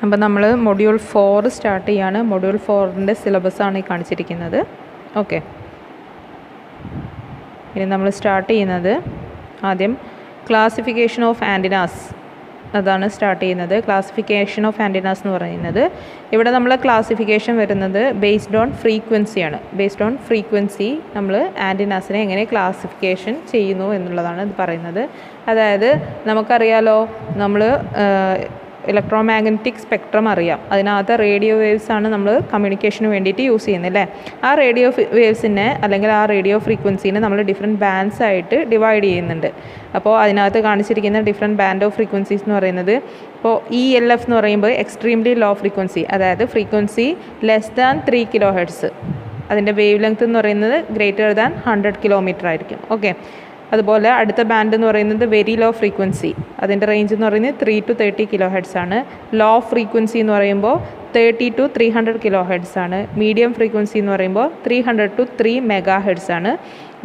അപ്പോൾ നമ്മൾ module 4 start ചെയ്യാണ്. മൊഡ്യൂൾ 4ൻ്റെ സിലബസാണ് ഈ കാണിച്ചിരിക്കുന്നത്. ഓക്കെ, ഇനി നമ്മൾ സ്റ്റാർട്ട് ചെയ്യുന്നത് ആദ്യം ക്ലാസിഫിക്കേഷൻ ഓഫ് ആൻറ്റിനാസ്, അതാണ് സ്റ്റാർട്ട് ചെയ്യുന്നത്. ക്ലാസിഫിക്കേഷൻ ഓഫ് ആൻറ്റിനാസ് എന്ന് പറയുന്നത്, ഇവിടെ നമ്മൾ ക്ലാസിഫിക്കേഷൻ വരുന്നത് ബേസ്ഡ് ഓൺ ഫ്രീക്വൻസിയാണ്. ബേസ്ഡ് ഓൺ ഫ്രീക്വൻസി നമ്മൾ ആൻറ്റിനാസിനെ എങ്ങനെ ക്ലാസിഫിക്കേഷൻ ചെയ്യുന്നു എന്നുള്ളതാണ് ഇത് പറയുന്നത്. അതായത് നമുക്കറിയാലോ, നമ്മൾ ഇലക്ട്രോമാഗ്നറ്റിക് സ്പെക്ട്രം അറിയാം. അതിനകത്ത് റേഡിയോ വേവ്സ് ആണ് നമ്മൾ കമ്മ്യൂണിക്കേഷന് വേണ്ടിയിട്ട് യൂസ് ചെയ്യുന്നത് അല്ലേ. ആ റേഡിയോ വേവ്സിനെ അല്ലെങ്കിൽ ആ റേഡിയോ ഫ്രീക്വൻസീനെ നമ്മൾ ഡിഫറെൻറ്റ് ബാൻഡ്സ് ആയിട്ട് ഡിവൈഡ് ചെയ്യുന്നുണ്ട്. അപ്പോൾ അതിനകത്ത് കാണിച്ചിരിക്കുന്ന ഡിഫറെൻറ്റ് ബാൻഡ് ഓഫ് ഫ്രീക്വൻസീസ് എന്ന് പറയുന്നത്, ഇപ്പോൾ ELF എന്ന് പറയുമ്പോൾ എക്സ്ട്രീംലി ലോ ഫ്രീക്വൻസി, അതായത് ഫ്രീക്വൻസി ലെസ് ദാൻ 3 kHz. അതിൻ്റെ വേവ് ലെങ്ത് എന്ന് പറയുന്നത് ഗ്രേറ്റർ ദാൻ 100 km ആയിരിക്കും. ഓക്കെ, അതുപോലെ അടുത്ത ബാൻഡ് എന്ന് പറയുന്നത് വെരി ലോ ഫ്രീക്വൻസി, അതിൻ്റെ റേഞ്ച് എന്ന് പറയുന്നത് 3 to 30 kHz ആണ്. ലോ ഫ്രീക്വൻസി എന്ന് പറയുമ്പോൾ 30 to 300 kHz ആണ്. മീഡിയം ഫ്രീക്വൻസി എന്ന് പറയുമ്പോൾ 300 to 3 MHz ആണ്.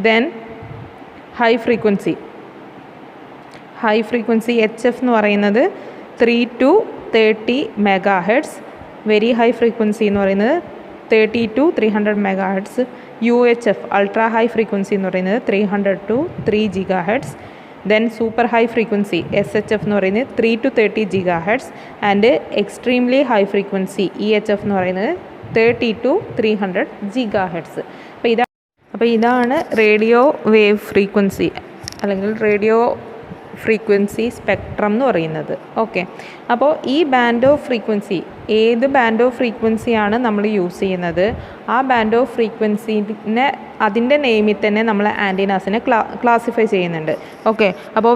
ദെൻ ഹൈ ഫ്രീക്വൻസി HF എന്ന് പറയുന്നത് 3 to 30 MHz. Very high frequency എന്ന് പറയുന്നത് 30 to 300 MHz. UHF ultra high frequency എന്ന് പറയുന്നത് 300 to 3 GHz. Then super high frequency SHF എന്ന് പറയുന്നത് 3 to 30 GHz. And extremely high frequency EHF എന്ന് പറയുന്നത് 30 to 300 GHz. അപ്പോൾ ഇതാണ് റേഡിയോ വേവ് ഫ്രീക്വൻസി അല്ലെങ്കിൽ റേഡിയോ ഫ്രീക്വൻസി സ്പെക്ട്രം എന്ന് പറയുന്നത്. ഓക്കെ, അപ്പോൾ ഈ ബാൻഡ് ഓഫ് ഫ്രീക്വൻസി, ഏത് ബാൻഡ് ഓഫ് ഫ്രീക്വൻസിയാണ് നമ്മൾ യൂസ് ചെയ്യുന്നത്, ആ ബാൻഡ് ഓഫ് ഫ്രീക്വൻസിനെ അതിൻ്റെ നെയിമിൽ തന്നെ നമ്മൾ ആൻറ്റിനാസിനെ ക്ലാസിഫൈ ചെയ്യുന്നുണ്ട്. ഓക്കെ, അപ്പോൾ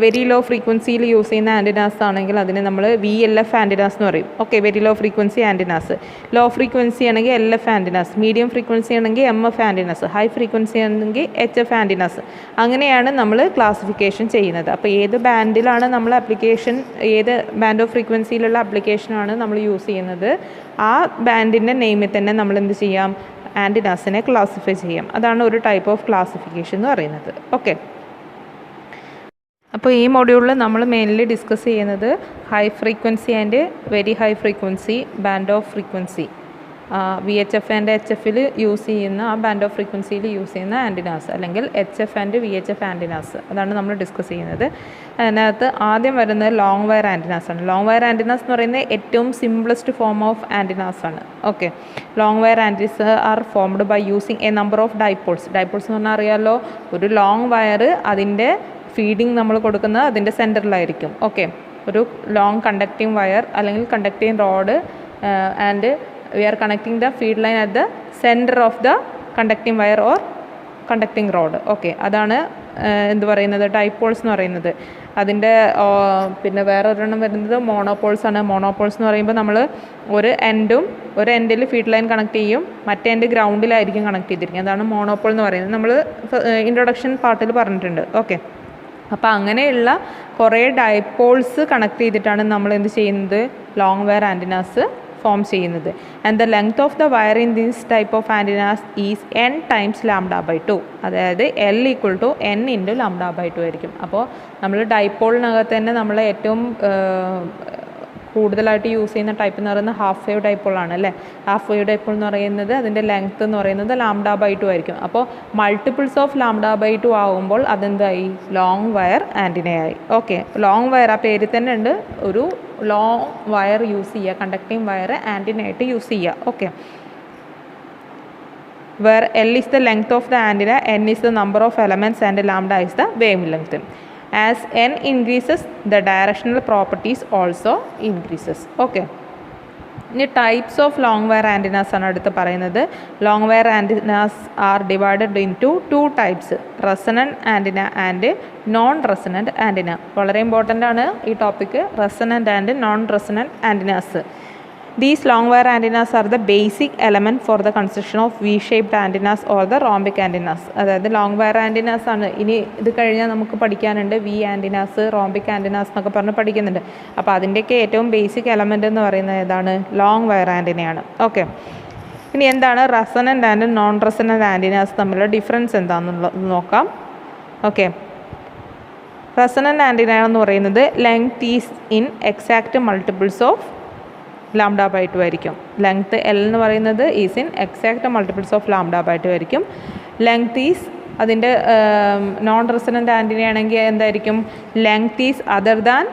വെരി ലോ ഫ്രീക്വൻസിയിൽ യൂസ് ചെയ്യുന്ന ആൻറ്റിനാസ് ആണെങ്കിൽ അതിനെ നമ്മൾ VLF ആൻറ്റിനാസ് എന്ന് പറയും. Okay, very low frequency antennas. Low frequency ആണെങ്കിൽ LF ആൻറ്റിനാസ്, മീഡിയം ഫ്രീക്വൻസി ആണെങ്കിൽ MF ആൻറ്റിനാസ്, ഹൈ ഫ്രീക്വൻസി ആണെങ്കിൽ HF ആൻറ്റിനാസ്. അങ്ങനെയാണ് നമ്മൾ ക്ലാസിഫിക്കേഷൻ ചെയ്യുന്നത്. അപ്പോൾ ഏത് ബാൻഡിലാണ് നമ്മൾ ആപ്ലിക്കേഷൻ, ഏത് ബാൻഡ് ഓഫ് ഫ്രീക്വൻസിയിലുള്ള ആപ്ലിക്കേഷനാണ് നമ്മൾ യൂസ് ചെയ്യുന്നത്, ആ ബാൻഡിൻ്റെ നെയിമിൽ തന്നെ നമ്മൾ എന്ത് ചെയ്യാം, ആൻറ്റിനാസിനെ ക്ലാസിഫൈ ചെയ്യാം. അതാണ് ഒരു ടൈപ്പ് ഓഫ് ക്ലാസിഫിക്കേഷൻ എന്ന് പറയുന്നത്. ഓക്കെ, അപ്പോൾ ഈ മൊഡ്യൂളിൽ നമ്മൾ മെയിൻലി ഡിസ്കസ് ചെയ്യുന്നത് high frequency and very high frequency band of frequency, VHF and HFൽ യൂസ് ചെയ്യുന്ന ആ ബാൻഡ് ഓഫ് ഫ്രീക്വൻസിയിൽ യൂസ് ചെയ്യുന്ന ആൻറ്റിനാസ്, അല്ലെങ്കിൽ HF ആൻഡ് VHF ആൻറ്റിനാസ്, അതാണ് നമ്മൾ ഡിസ്കസ് ചെയ്യുന്നത്. അതിനകത്ത് ആദ്യം വരുന്നത് ലോങ് വയർ ആൻറ്റിനാസ് ആണ്. ലോങ് വയർ ആൻറ്റിനാസ് എന്ന് പറയുന്നത് ഏറ്റവും സിംപ്ലസ്റ്റ് ഫോം ഓഫ് ആൻറ്റിനാസ് ആണ്. Okay, long wire antennas are formed by using a number of dipoles. Dipoles എന്ന് പറഞ്ഞാൽ അറിയാമല്ലോ, ഒരു ലോങ് വയർ അതിൻ്റെ ഫീഡിങ് നമ്മൾ കൊടുക്കുന്നത് അതിൻ്റെ സെൻറ്ററിലായിരിക്കും. ഓക്കെ, ഒരു ലോങ് കണ്ടക്റ്റിംഗ് വയർ അല്ലെങ്കിൽ conducting road and we are connecting the feed line at the center of the conducting wire or conducting rod. Okay, അതാണ് എന്ത് പറയുന്നത്, ഡൈപോൾസ് എന്ന് പറയുന്നത്. അതിൻ്റെ പിന്നെ വേറെ ഒരെണ്ണം വരുന്നത് മോണോപോൾസ് ആണ്. മോണോപോൾസ് എന്ന് പറയുമ്പോൾ നമ്മൾ ഒരു എൻഡിൽ ഫീഡ് ലൈൻ കണക്ട് ചെയ്യും, മറ്റേ എൻഡ് ഗ്രൗണ്ടിലായിരിക്കും കണക്ട് ചെയ്തിരിക്കുന്നത്. അതാണ് മോണോപോൾ എന്ന് പറയുന്നത്. നമ്മൾ ഇൻട്രൊഡക്ഷൻ പാർട്ടിൽ പറഞ്ഞിട്ടുണ്ട്. ഓക്കെ, അപ്പോൾ അങ്ങനെയുള്ള കുറേ ഡൈപോൾസ് കണക്ട് ചെയ്തിട്ടാണ് നമ്മൾ എന്ത് ചെയ്യുന്നത്, ലോങ് വയർ ആൻറ്റിനാസ് ഫോം ചെയ്യുന്നത്. And the length of the wire in this type of antennas is n times λ/2. അതായത് L = n × λ/2 ആയിരിക്കും. അപ്പോൾ നമ്മൾ ഡൈപോളിനകത്ത് തന്നെ നമ്മൾ ഏറ്റവും കൂടുതലായിട്ട് യൂസ് ചെയ്യുന്ന ടൈപ്പ് എന്ന് പറയുന്നത് ഹാഫ് വേവ് ഡൈപോളാണ് അല്ലേ. ഹാഫ് വേവ് ഡൈപോൾ എന്ന് പറയുന്നത് അതിൻ്റെ ലെങ്ത്ത് എന്ന് പറയുന്നത് λ/2 ആയിരിക്കും. അപ്പോൾ മൾട്ടിപ്പിൾസ് ഓഫ് λ/2 ആകുമ്പോൾ അതെന്തായി, ലോങ് വയർ ആൻറ്റിനയായി. ഓക്കെ, ലോങ് വയർ ആ പേരിൽ തന്നെ ഉണ്ട്, ഒരു ലോങ് വയർ യൂസ് ചെയ്യുക, കണ്ടക്റ്റിംഗ് വയർ ആൻറ്റിനയായിട്ട് യൂസ് ചെയ്യുക. Okay, where L is the length of the antenna, N is the number of elements and lambda is the wavelength. As N increases, the directional properties also increases. Okay, ഇനി types of long wire antennas ആണ് അടുത്ത് പറയുന്നത്. Long wire antennas are divided into 2 types, resonant antenna and non resonant antenna. വളരെ important ആണ് ഈ topic, resonant and non resonant antennas. These long wire antennas are the basic element for the construction of V-shaped antennas or the rhombic antennas. അതായത് long wire antennas ആണ്. ഇനി ഇത് കഴിഞ്ഞാൽ നമുക്ക് പഠിക്കാനുണ്ട് V ആൻറ്റിനാസ്, റോംബിക് ആൻറ്റിനാസ് എന്നൊക്കെ പറഞ്ഞ് പഠിക്കുന്നുണ്ട്. അപ്പോൾ അതിൻ്റെയൊക്കെ ഏറ്റവും ബേസിക് എലമെൻ്റ് എന്ന് പറയുന്നത് ഏതാണ്, ലോങ് വയർ ആൻറ്റിനയാണ്. ഓക്കെ, ഇനി എന്താണ് resonant and non resonant antennas തമ്മിലുള്ള ഡിഫറൻസ് എന്താണെന്നുള്ളത് നോക്കാം. ഓക്കെ, റെസണൻറ്റ് ആൻറ്റിന എന്ന് പറയുന്നത് length is in exact multiples of λ/2 ആയിരിക്കും. ലെങ്ത് L എന്ന് പറയുന്നത് is in exact multiples of λ/2 ആയിരിക്കും. ലെങ്ത് ഈസ് അതിൻ്റെ നോൺ റെസൊണൻ്റ് ആൻറ്റിന ആണെങ്കിൽ എന്തായിരിക്കും? Length is other than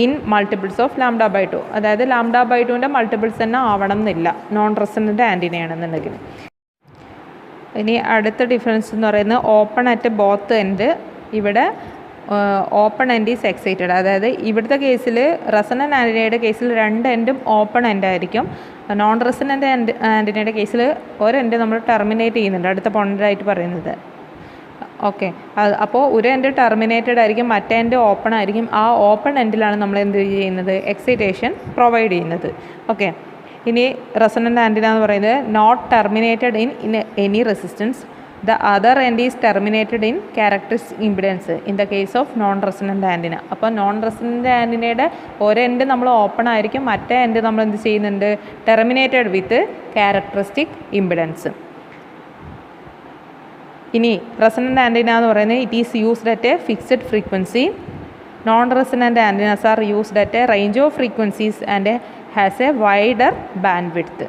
in multiples of λ/2. അതായത് λ/2ൻ്റെ മൾട്ടിപ്പിൾസ് തന്നെ ആവണം എന്നില്ല നോൺ റെസൊണൻ്റ് ആൻറ്റിനയാണെന്നുണ്ടെങ്കിൽ. ഇനി അടുത്ത ഡിഫറൻസ് എന്ന് പറയുന്നത് ഓപ്പൺ അറ്റ് ബോത്ത് എൻഡ്. ഇവിടെ ഓപ്പൺ എൻഡ് ഈസ് എക്സൈറ്റഡ്. അതായത് ഇവിടുത്തെ കേസിൽ റെസൊണൻ്റ് ആൻറ്റിനയുടെ കേസിൽ രണ്ട് എൻഡും ഓപ്പൺ എൻഡ് ആയിരിക്കും. നോൺ റെസൊണൻ്റ് ആൻറ്റിനയുടെ കേസിൽ ഒരു എൻഡ് നമ്മൾ ടെർമിനേറ്റ് ചെയ്യുന്നുണ്ട്, അടുത്ത പോയിൻ്റായിട്ട് പറയുന്നത്. ഓക്കെ, അപ്പോൾ ഒരു എൻഡ് ടെർമിനേറ്റഡ് ആയിരിക്കും, മറ്റേ എൻഡ് ഓപ്പൺ ആയിരിക്കും. ആ ഓപ്പൺ എൻഡിലാണ് നമ്മൾ എന്ത് ചെയ്യുന്നത്? എക്സൈറ്റേഷൻ പ്രൊവൈഡ് ചെയ്യുന്നത്. ഓക്കെ, ഇനി റെസൊണൻ്റ് ആൻറ്റിന എന്ന് പറയുന്നത് not terminated in any resistance. The other end is terminated in characteristic impedance in the case of non resonant antenna. അപ്പോൾ നോൺ റെസൊണൻ്റ് ആൻറ്റിനയുടെ ഒരു എൻഡ് നമ്മൾ ഓപ്പൺ ആയിരിക്കും, മറ്റേ എൻഡ് നമ്മൾ എന്ത് ചെയ്യുന്നുണ്ട്? Terminated with characteristic impedance. ഇനി റെസൊണൻ്റ് ആൻറ്റിന എന്ന് പറയുന്നത് it is used at a fixed frequency. Non resonant antennas are used at a range of frequencies and has a wider band width.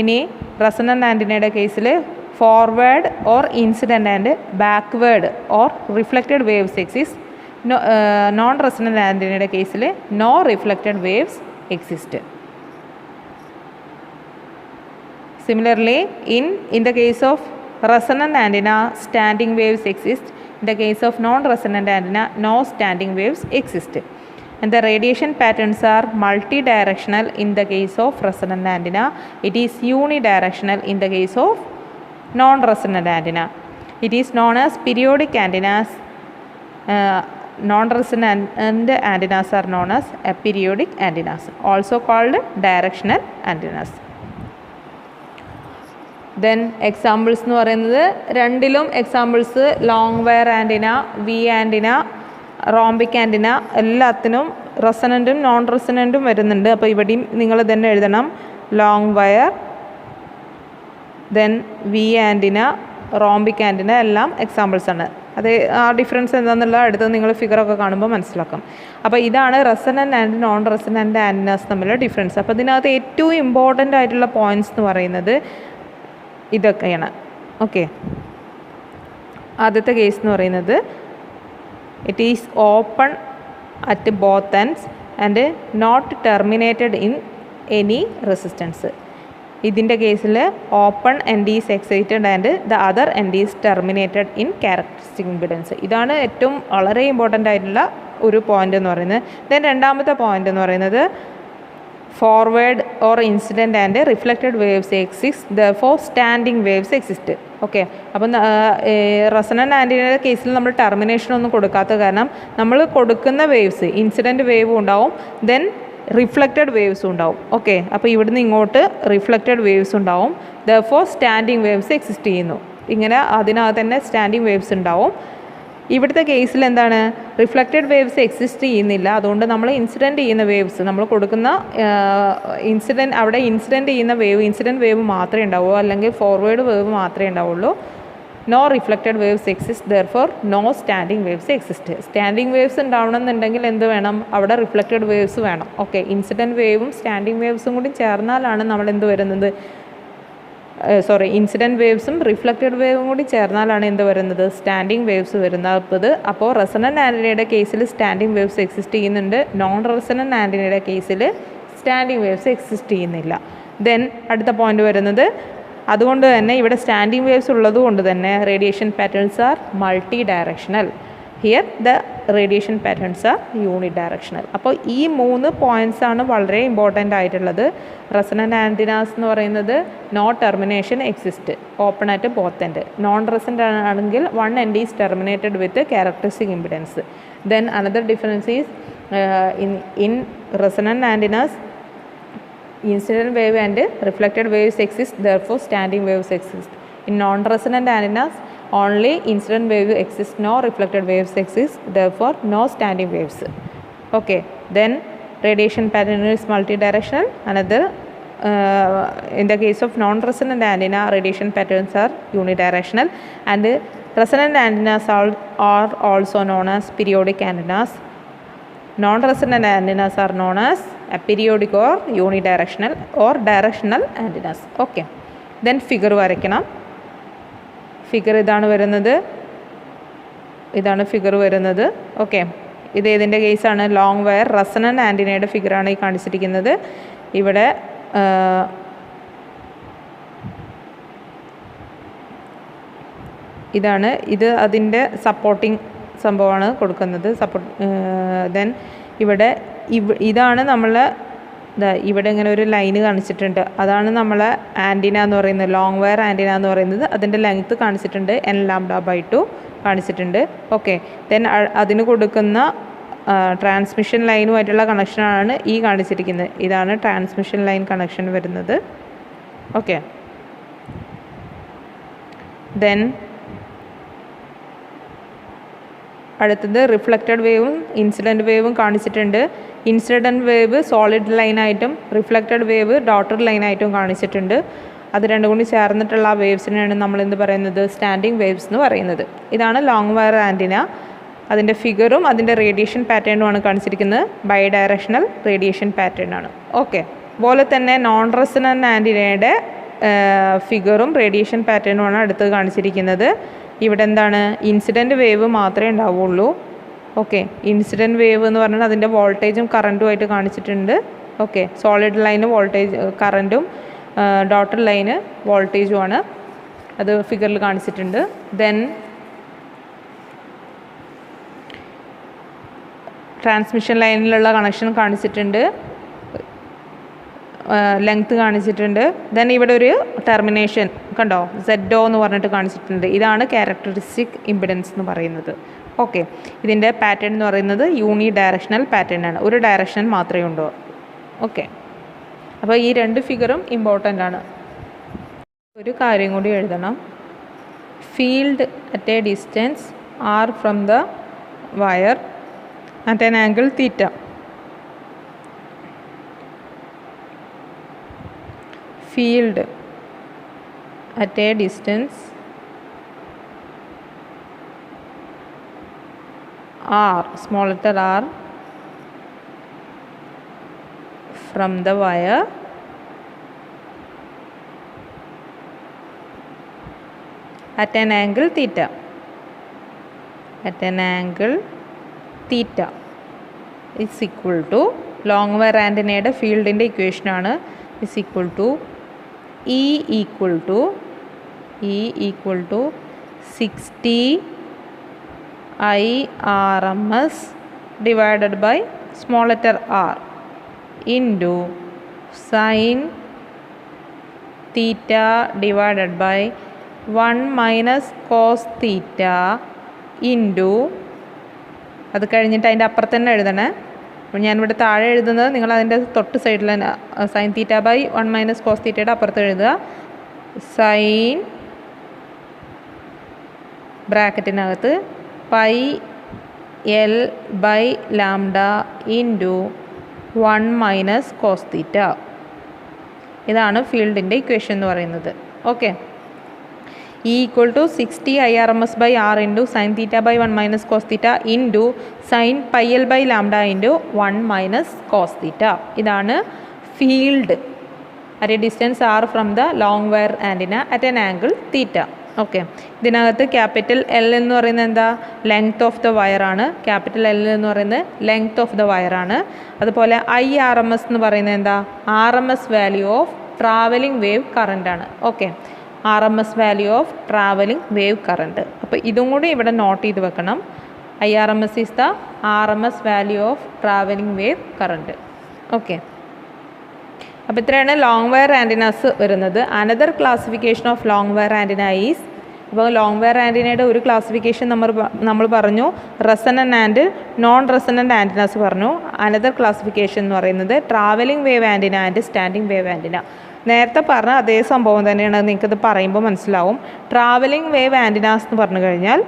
ഇനി resonant ആൻറ്റിനയുടെ കേസിൽ forward or incident and backward or reflected waves exist. Non resonant ആൻറ്റിനയുടെ കേസിൽ no reflected waves exist. Similarly, in the case of resonant antenna, standing waves exist. In the case of non-resonant antenna, no standing waves exist. And the radiation patterns are multidirectional in the case of resonant antenna. It is unidirectional in the case of non-resonant antenna. It is known as periodic antennas. Non-resonant antennas are known as aperiodic antennas, also called directional antennas. Then examples എന്ന് പറയുന്നത് രണ്ടിലും examples long wire antenna, V antenna, rhombic antenna എല്ലാത്തിനും റെസൊണൻറ്റും non റെസൊണൻറ്റും വരുന്നുണ്ട്. അപ്പോൾ ഇവിടെയും നിങ്ങൾ തന്നെ എഴുതണം long wire, then we antenna, rhombic antenna എല്ലാം എക്സാമ്പിൾസാണ്. അത് ആ ഡിഫറൻസ് എന്താണെന്നുള്ള അടുത്ത് നിങ്ങൾ ഫിഗറൊക്കെ കാണുമ്പോൾ മനസ്സിലാക്കും. അപ്പോൾ ഇതാണ് resonant and non resonant antennas തമ്മിലുള്ള ഡിഫറൻസ്. അപ്പോൾ ഇതിനകത്ത് ഏറ്റവും ഇമ്പോർട്ടൻ്റ് ആയിട്ടുള്ള പോയിൻറ്റ്സ് എന്ന് പറയുന്നത് ഇതൊക്കെയാണ്. ഓക്കെ, ആദ്യത്തെ കേസ് എന്ന് പറയുന്നത് it is open at both ends and not terminated in any resistance. ഇതിൻ്റെ കേസിൽ open end is excited and the other end is terminated in characteristic impedance. ഇതാണ് ഏറ്റവും വളരെ ഇമ്പോർട്ടൻ്റ് ആയിട്ടുള്ള ഒരു പോയിൻ്റ് എന്ന് പറയുന്നത്. ദെൻ രണ്ടാമത്തെ പോയിൻ്റ് എന്ന് പറയുന്നത് forward or incident and reflected waves exist, therefore standing waves exist. Okay, അപ്പം റെസൊണൻ്റ് ആൻറ്റിനയുടെ കേസിൽ നമ്മൾ ടെർമിനേഷൻ ഒന്നും കൊടുക്കാത്ത കാരണം നമ്മൾ കൊടുക്കുന്ന വേവ്സ് ഇൻസിഡൻറ്റ് വേവും ഉണ്ടാവും, ദെൻ റിഫ്ലക്റ്റഡ് വേവ്സും ഉണ്ടാവും. ഓക്കെ, അപ്പോൾ ഇവിടുന്ന് ഇങ്ങോട്ട് റിഫ്ലക്റ്റഡ് വേവ്സ് ഉണ്ടാവും, ദെർഫോർ സ്റ്റാൻഡിങ് വേവ്സ് എക്സിസ്റ്റ് ചെയ്യുന്നു. ഇങ്ങനെ അതിനകത്ത് തന്നെ സ്റ്റാൻഡിങ് വേവ്സ് ഉണ്ടാവും. ഇവിടുത്തെ കേസിൽ എന്താണ്? റിഫ്ലക്റ്റഡ് വേവ്സ് എക്സിസ്റ്റ് ചെയ്യുന്നില്ല. അതുകൊണ്ട് നമ്മൾ ഇൻസിഡൻറ്റ് ചെയ്യുന്ന വേവ്സ് നമ്മൾ കൊടുക്കുന്ന അവിടെ ഇൻസിഡൻറ്റ് ചെയ്യുന്ന ഇൻസിഡൻറ്റ് വേവ് മാത്രമേ ഉണ്ടാവൂ, അല്ലെങ്കിൽ ഫോർവേഡ് വേവ് മാത്രമേ ഉണ്ടാവുള്ളൂ. No reflected waves exist, therefore no standing waves exist. Standing waves ഉണ്ടാവണമെന്നുണ്ടെങ്കിൽ എന്ത് വേണം? അവിടെ റിഫ്ലക്റ്റഡ് വേവ്സ് വേണം. ഓക്കെ, ഇൻസിഡൻറ്റ് വേവും സ്റ്റാൻഡിങ് വേവ്സും കൂടി ചേർന്നാലാണ് നമ്മൾ എന്ത് വരുന്നത്? ഇൻസിഡൻറ്റ് വേവ്സും റിഫ്ലക്റ്റഡ് വേവും കൂടി ചേർന്നാലാണ് എന്ത് വരുന്നത്? സ്റ്റാൻഡിങ് വേവ്സ് വരുന്നത്. അപ്പോൾ റെസൊണൻ്റ് ആൻറ്റിനയുടെ കേസിൽ സ്റ്റാൻഡിങ് വേവ്സ് എക്സിസ്റ്റ് ചെയ്യുന്നുണ്ട്, നോൺ റെസൊണൻ്റ് ആൻറ്റിനയുടെ കേസിൽ സ്റ്റാൻഡിങ് വേവ്സ് എക്സിസ്റ്റ് ചെയ്യുന്നില്ല. ദെൻ അടുത്ത പോയിന്റ് വരുന്നത്, അതുകൊണ്ട് തന്നെ ഇവിടെ സ്റ്റാൻഡിങ് വേവ്സ് ഉള്ളത് കൊണ്ട് തന്നെ radiation patterns R multi directional. Here the radiation patterns R unidirectional. അപ്പോൾ ഈ 3 പോയിൻറ്റ്സ് ആണ് വളരെ ഇമ്പോർട്ടൻ്റ് ആയിട്ടുള്ളത്. റെസൊണൻ്റ് ആൻറ്റിനാസ് എന്ന് പറയുന്നത് no termination exist, open at both end. Non resonant ആണെങ്കിൽ one end is terminated with characteristic impedance. Then another difference is in resonant antennas incident wave and reflected waves exist, therefore standing waves exist. In non-resonant antennas, only incident wave exists, no reflected waves exist, therefore no standing waves. Okay, then radiation pattern is multidirectional. Another in the case of non-resonant antenna, radiation patterns are unidirectional, and resonant antennas are also known as periodic antennas. Non-resonant antennas are known as periodic or unidirectional or directional antennas. Okay, then figure വരയ്ക്കണം. Figure ഇതാണ് വരുന്നത്, ഇതാണ് figure വരുന്നത്. Okay, ഇത് ഏതിൻ്റെ കേസാണ്? Long wire റെസണൻ്റ് ആൻറ്റിനയുടെ ഫിഗറാണ് ഈ കാണിച്ചിരിക്കുന്നത്. ഇവിടെ ഇതാണ്, ഇത് അതിൻ്റെ സപ്പോർട്ടിങ് സംഭവമാണ് കൊടുക്കുന്നത്. ദെൻ ഇവിടെ ഇതാണ് നമ്മൾ ഇവിടെ ഇങ്ങനെ ഒരു ലൈന് കാണിച്ചിട്ടുണ്ട്. അതാണ് നമ്മളെ ആൻറ്റിന എന്ന് പറയുന്നത്, ലോങ് വയർ ആൻറ്റിന എന്ന് പറയുന്നത്. അതിൻ്റെ ലെങ്ത്ത് കാണിച്ചിട്ടുണ്ട്, n λ/2 കാണിച്ചിട്ടുണ്ട്. ഓക്കെ, ദെൻ അതിന് കൊടുക്കുന്ന ട്രാൻസ്മിഷൻ ലൈനുമായിട്ടുള്ള കണക്ഷനാണ് ഈ കാണിച്ചിരിക്കുന്നത്. ഇതാണ് ട്രാൻസ്മിഷൻ ലൈൻ കണക്ഷൻ വരുന്നത്. ഓക്കെ, ദെൻ അടുത്തത് റിഫ്ലക്റ്റഡ് വേവും ഇൻസിഡൻറ്റ് വേവും കാണിച്ചിട്ടുണ്ട്. ഇൻസിഡൻറ്റ് വേവ് സോളിഡ് ലൈനായിട്ടും റിഫ്ലക്റ്റഡ് വേവ് ഡോട്ടഡ് ലൈനായിട്ടും കാണിച്ചിട്ടുണ്ട്. അത് രണ്ടും കൂടി ചേർന്നിട്ടുള്ള ആ വേവ്സിനെയാണ് നമ്മൾ എന്ത് പറയുന്നത്? സ്റ്റാൻഡിങ് വേവ്സ് എന്ന് പറയുന്നത്. ഇതാണ് ലോങ് വയർ ആൻറ്റിന. അതിൻ്റെ ഫിഗറും അതിൻ്റെ റേഡിയേഷൻ പാറ്റേണുമാണ് കാണിച്ചിരിക്കുന്നത്. ബൈ ഡയറക്ഷണൽ റേഡിയേഷൻ പാറ്റേൺ ആണ്. ഓക്കെ, അതുപോലെ തന്നെ നോൺ റെസൊണൻ്റ് ആൻറ്റിനയുടെ ഫിഗറും റേഡിയേഷൻ പാറ്റേണുമാണ് അടുത്തത് കാണിച്ചിരിക്കുന്നത്. ഇവിടെ എന്താണ്? ഇൻസിഡൻറ്റ് വേവ് മാത്രമേ ഉണ്ടാവുള്ളൂ. ഓക്കെ, ഇൻസിഡൻറ്റ് വേവ് എന്ന് പറഞ്ഞാൽ അതിൻ്റെ വോൾട്ടേജും കറൻറ്റുമായിട്ട് കാണിച്ചിട്ടുണ്ട്. ഓക്കെ, സോളിഡ് ലൈന് വോൾട്ടേജ് കറൻറ്റും ഡോട്ടഡ് ലൈന് വോൾട്ടേജുമാണ്, അത് ഫിഗറിൽ കാണിച്ചിട്ടുണ്ട്. ദെൻ ട്രാൻസ്മിഷൻ ലൈനിലുള്ള കണക്ഷൻ കാണിച്ചിട്ടുണ്ട്, ലെങ്ത്ത് കാണിച്ചിട്ടുണ്ട്. ദെൻ ഇവിടെ ഒരു ടെർമിനേഷൻ കണ്ടോ, ZO എന്ന് പറഞ്ഞിട്ട് കാണിച്ചിട്ടുണ്ട്. ഇതാണ് ക്യാരക്ടറിസ്റ്റിക് ഇമ്പിഡൻസ് എന്ന് പറയുന്നത്. ഓക്കെ, ഇതിൻ്റെ പാറ്റേൺ എന്ന് പറയുന്നത് യൂണി ഡയറക്ഷണൽ പാറ്റേൺ ആണ്, ഒരു ഡയറക്ഷൻ മാത്രമേ ഉണ്ടോ. ഓക്കെ, അപ്പോൾ ഈ രണ്ട് ഫിഗറും ഇമ്പോർട്ടൻ്റ് ആണ്. ഒരു കാര്യം കൂടി എഴുതണം. Field at a distance R from the wire at an angle θ. Field at a distance R, small letter r, from the wire at an angle θ. At an angle θ is equal to long wire ആൻറ്റിനയുടെ ഫീൽഡിൻ്റെ ഇക്വേഷനാണ്. is equal to E equal to 60 IRMS divided by small letter r into sin theta divided by 1 minus cos theta into, അത് കഴിഞ്ഞിട്ട് അതിൻ്റെ അപ്പുറത്ത് തന്നെ എഴുതണേ. അപ്പോൾ ഞാനിവിടെ താഴെ എഴുതുന്നത് നിങ്ങൾ അതിൻ്റെ തൊട്ട് സൈഡിൽ തന്നെ sine theta by 1 minus cos തീറ്റയുടെ അപ്പുറത്ത് എഴുതുക. സൈൻ ബ്രാക്കറ്റിനകത്ത് pi L by lambda into 1 minus cos theta. ഇതാണ് ഫീൽഡിൻ്റെ ഇക്വേഷൻ എന്ന് പറയുന്നത്. Okay, E equal to 60 IRMS by R into sin theta by 1 minus cos theta into sin pi L by lambda into 1 minus cos theta. ഇതാണ് field at a distance R from the long wire antenna at an angle θ. Okay, ഇതിനകത്ത് capital L എന്ന് പറയുന്നത് എന്താ? Length of the വയറാണ്. Capital L എന്ന് പറയുന്നത് length of the വയറാണ്. അതുപോലെ IRMS എന്ന് പറയുന്നത് എന്താ? RMS value of travelling wave current ആണ്. Okay, RMS value of travelling wave current. അപ്പോൾ ഇതും കൂടി ഇവിടെ നോട്ട് ചെയ്ത് വെക്കണം. IRMS is the RMS value of travelling wave current. Okay, അപ്പോൾ ഇത്രയാണ് ലോങ് വയർ ആൻറ്റിനാസ് വരുന്നത്. Another classification of long wire antenna is, അപ്പോൾ ലോങ് വയർ ആൻറ്റിനയുടെ ഒരു ക്ലാസിഫിക്കേഷൻ നമ്മൾ പറഞ്ഞു, resonant and non resonant antennas പറഞ്ഞു. അനദർ ക്ലാസിഫിക്കേഷൻ എന്ന് പറയുന്നത് travelling wave antenna and standing wave antenna. നേരത്തെ പറഞ്ഞ അതേ സംഭവം തന്നെയാണ്, നിങ്ങൾക്കത് പറയുമ്പോൾ മനസ്സിലാവും. ട്രാവലിംഗ് വേവ് ആൻറ്റിനാസ് എന്ന് പറഞ്ഞു കഴിഞ്ഞാൽ,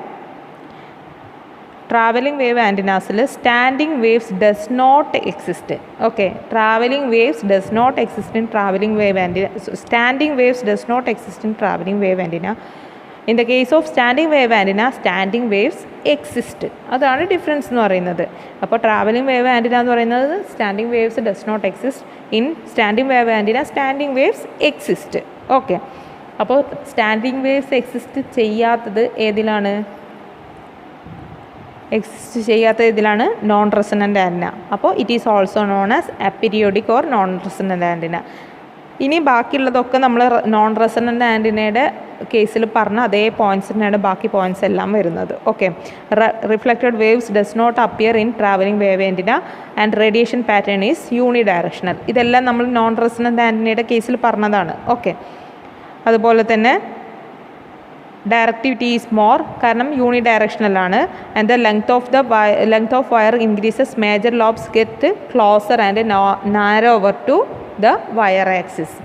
ട്രാവലിംഗ് വേവ് ആൻറ്റിനാസിൽ standing waves does not exist. Okay, travelling waves does not exist in travelling wave antenna. Standing waves does not exist in travelling wave antenna. In the case of standing wave antenna standing waves exist. അതാണ് difference എന്ന് പറയുന്നത്. അപ്പോൾ travelling wave antenna എന്ന് പറയുന്നത് standing waves does not exist. In standing wave antenna standing waves exist. Okay, അപ്പോൾ standing waves exist ചെയ്യാത്തത് ഏതിലാണ്? Exist ചെയ്യാത്ത ഇതിലാണ് നോൺ റെസൊണൻ്റ് ആൻറ്റിന. അപ്പോൾ it is also known as aperiodic or non resonant antenna. ഇനി ബാക്കിയുള്ളതൊക്കെ നമ്മൾ നോൺ റെസൊണൻ്റ് ആൻറ്റിനയുടെ കേസിൽ പറഞ്ഞ അതേ പോയിൻറ്റ്സ് തന്നെയാണ് ബാക്കി പോയിൻറ്റ്സ് എല്ലാം വരുന്നത്. Okay, reflected waves does not appear in travelling wave antenna and radiation pattern is unidirectional. ഇതെല്ലാം നമ്മൾ നോൺ റെസൊണൻ്റ് ആൻറ്റിനയുടെ കേസിൽ പറഞ്ഞതാണ്. ഓക്കെ, അതുപോലെ തന്നെ ഡയറക്റ്റിവിറ്റി ഈസ് മോർ, കാരണം യൂണി ഡയറക്ഷണലാണ്. And the length of wire increases, major lobes get closer and narrower to the wire axis.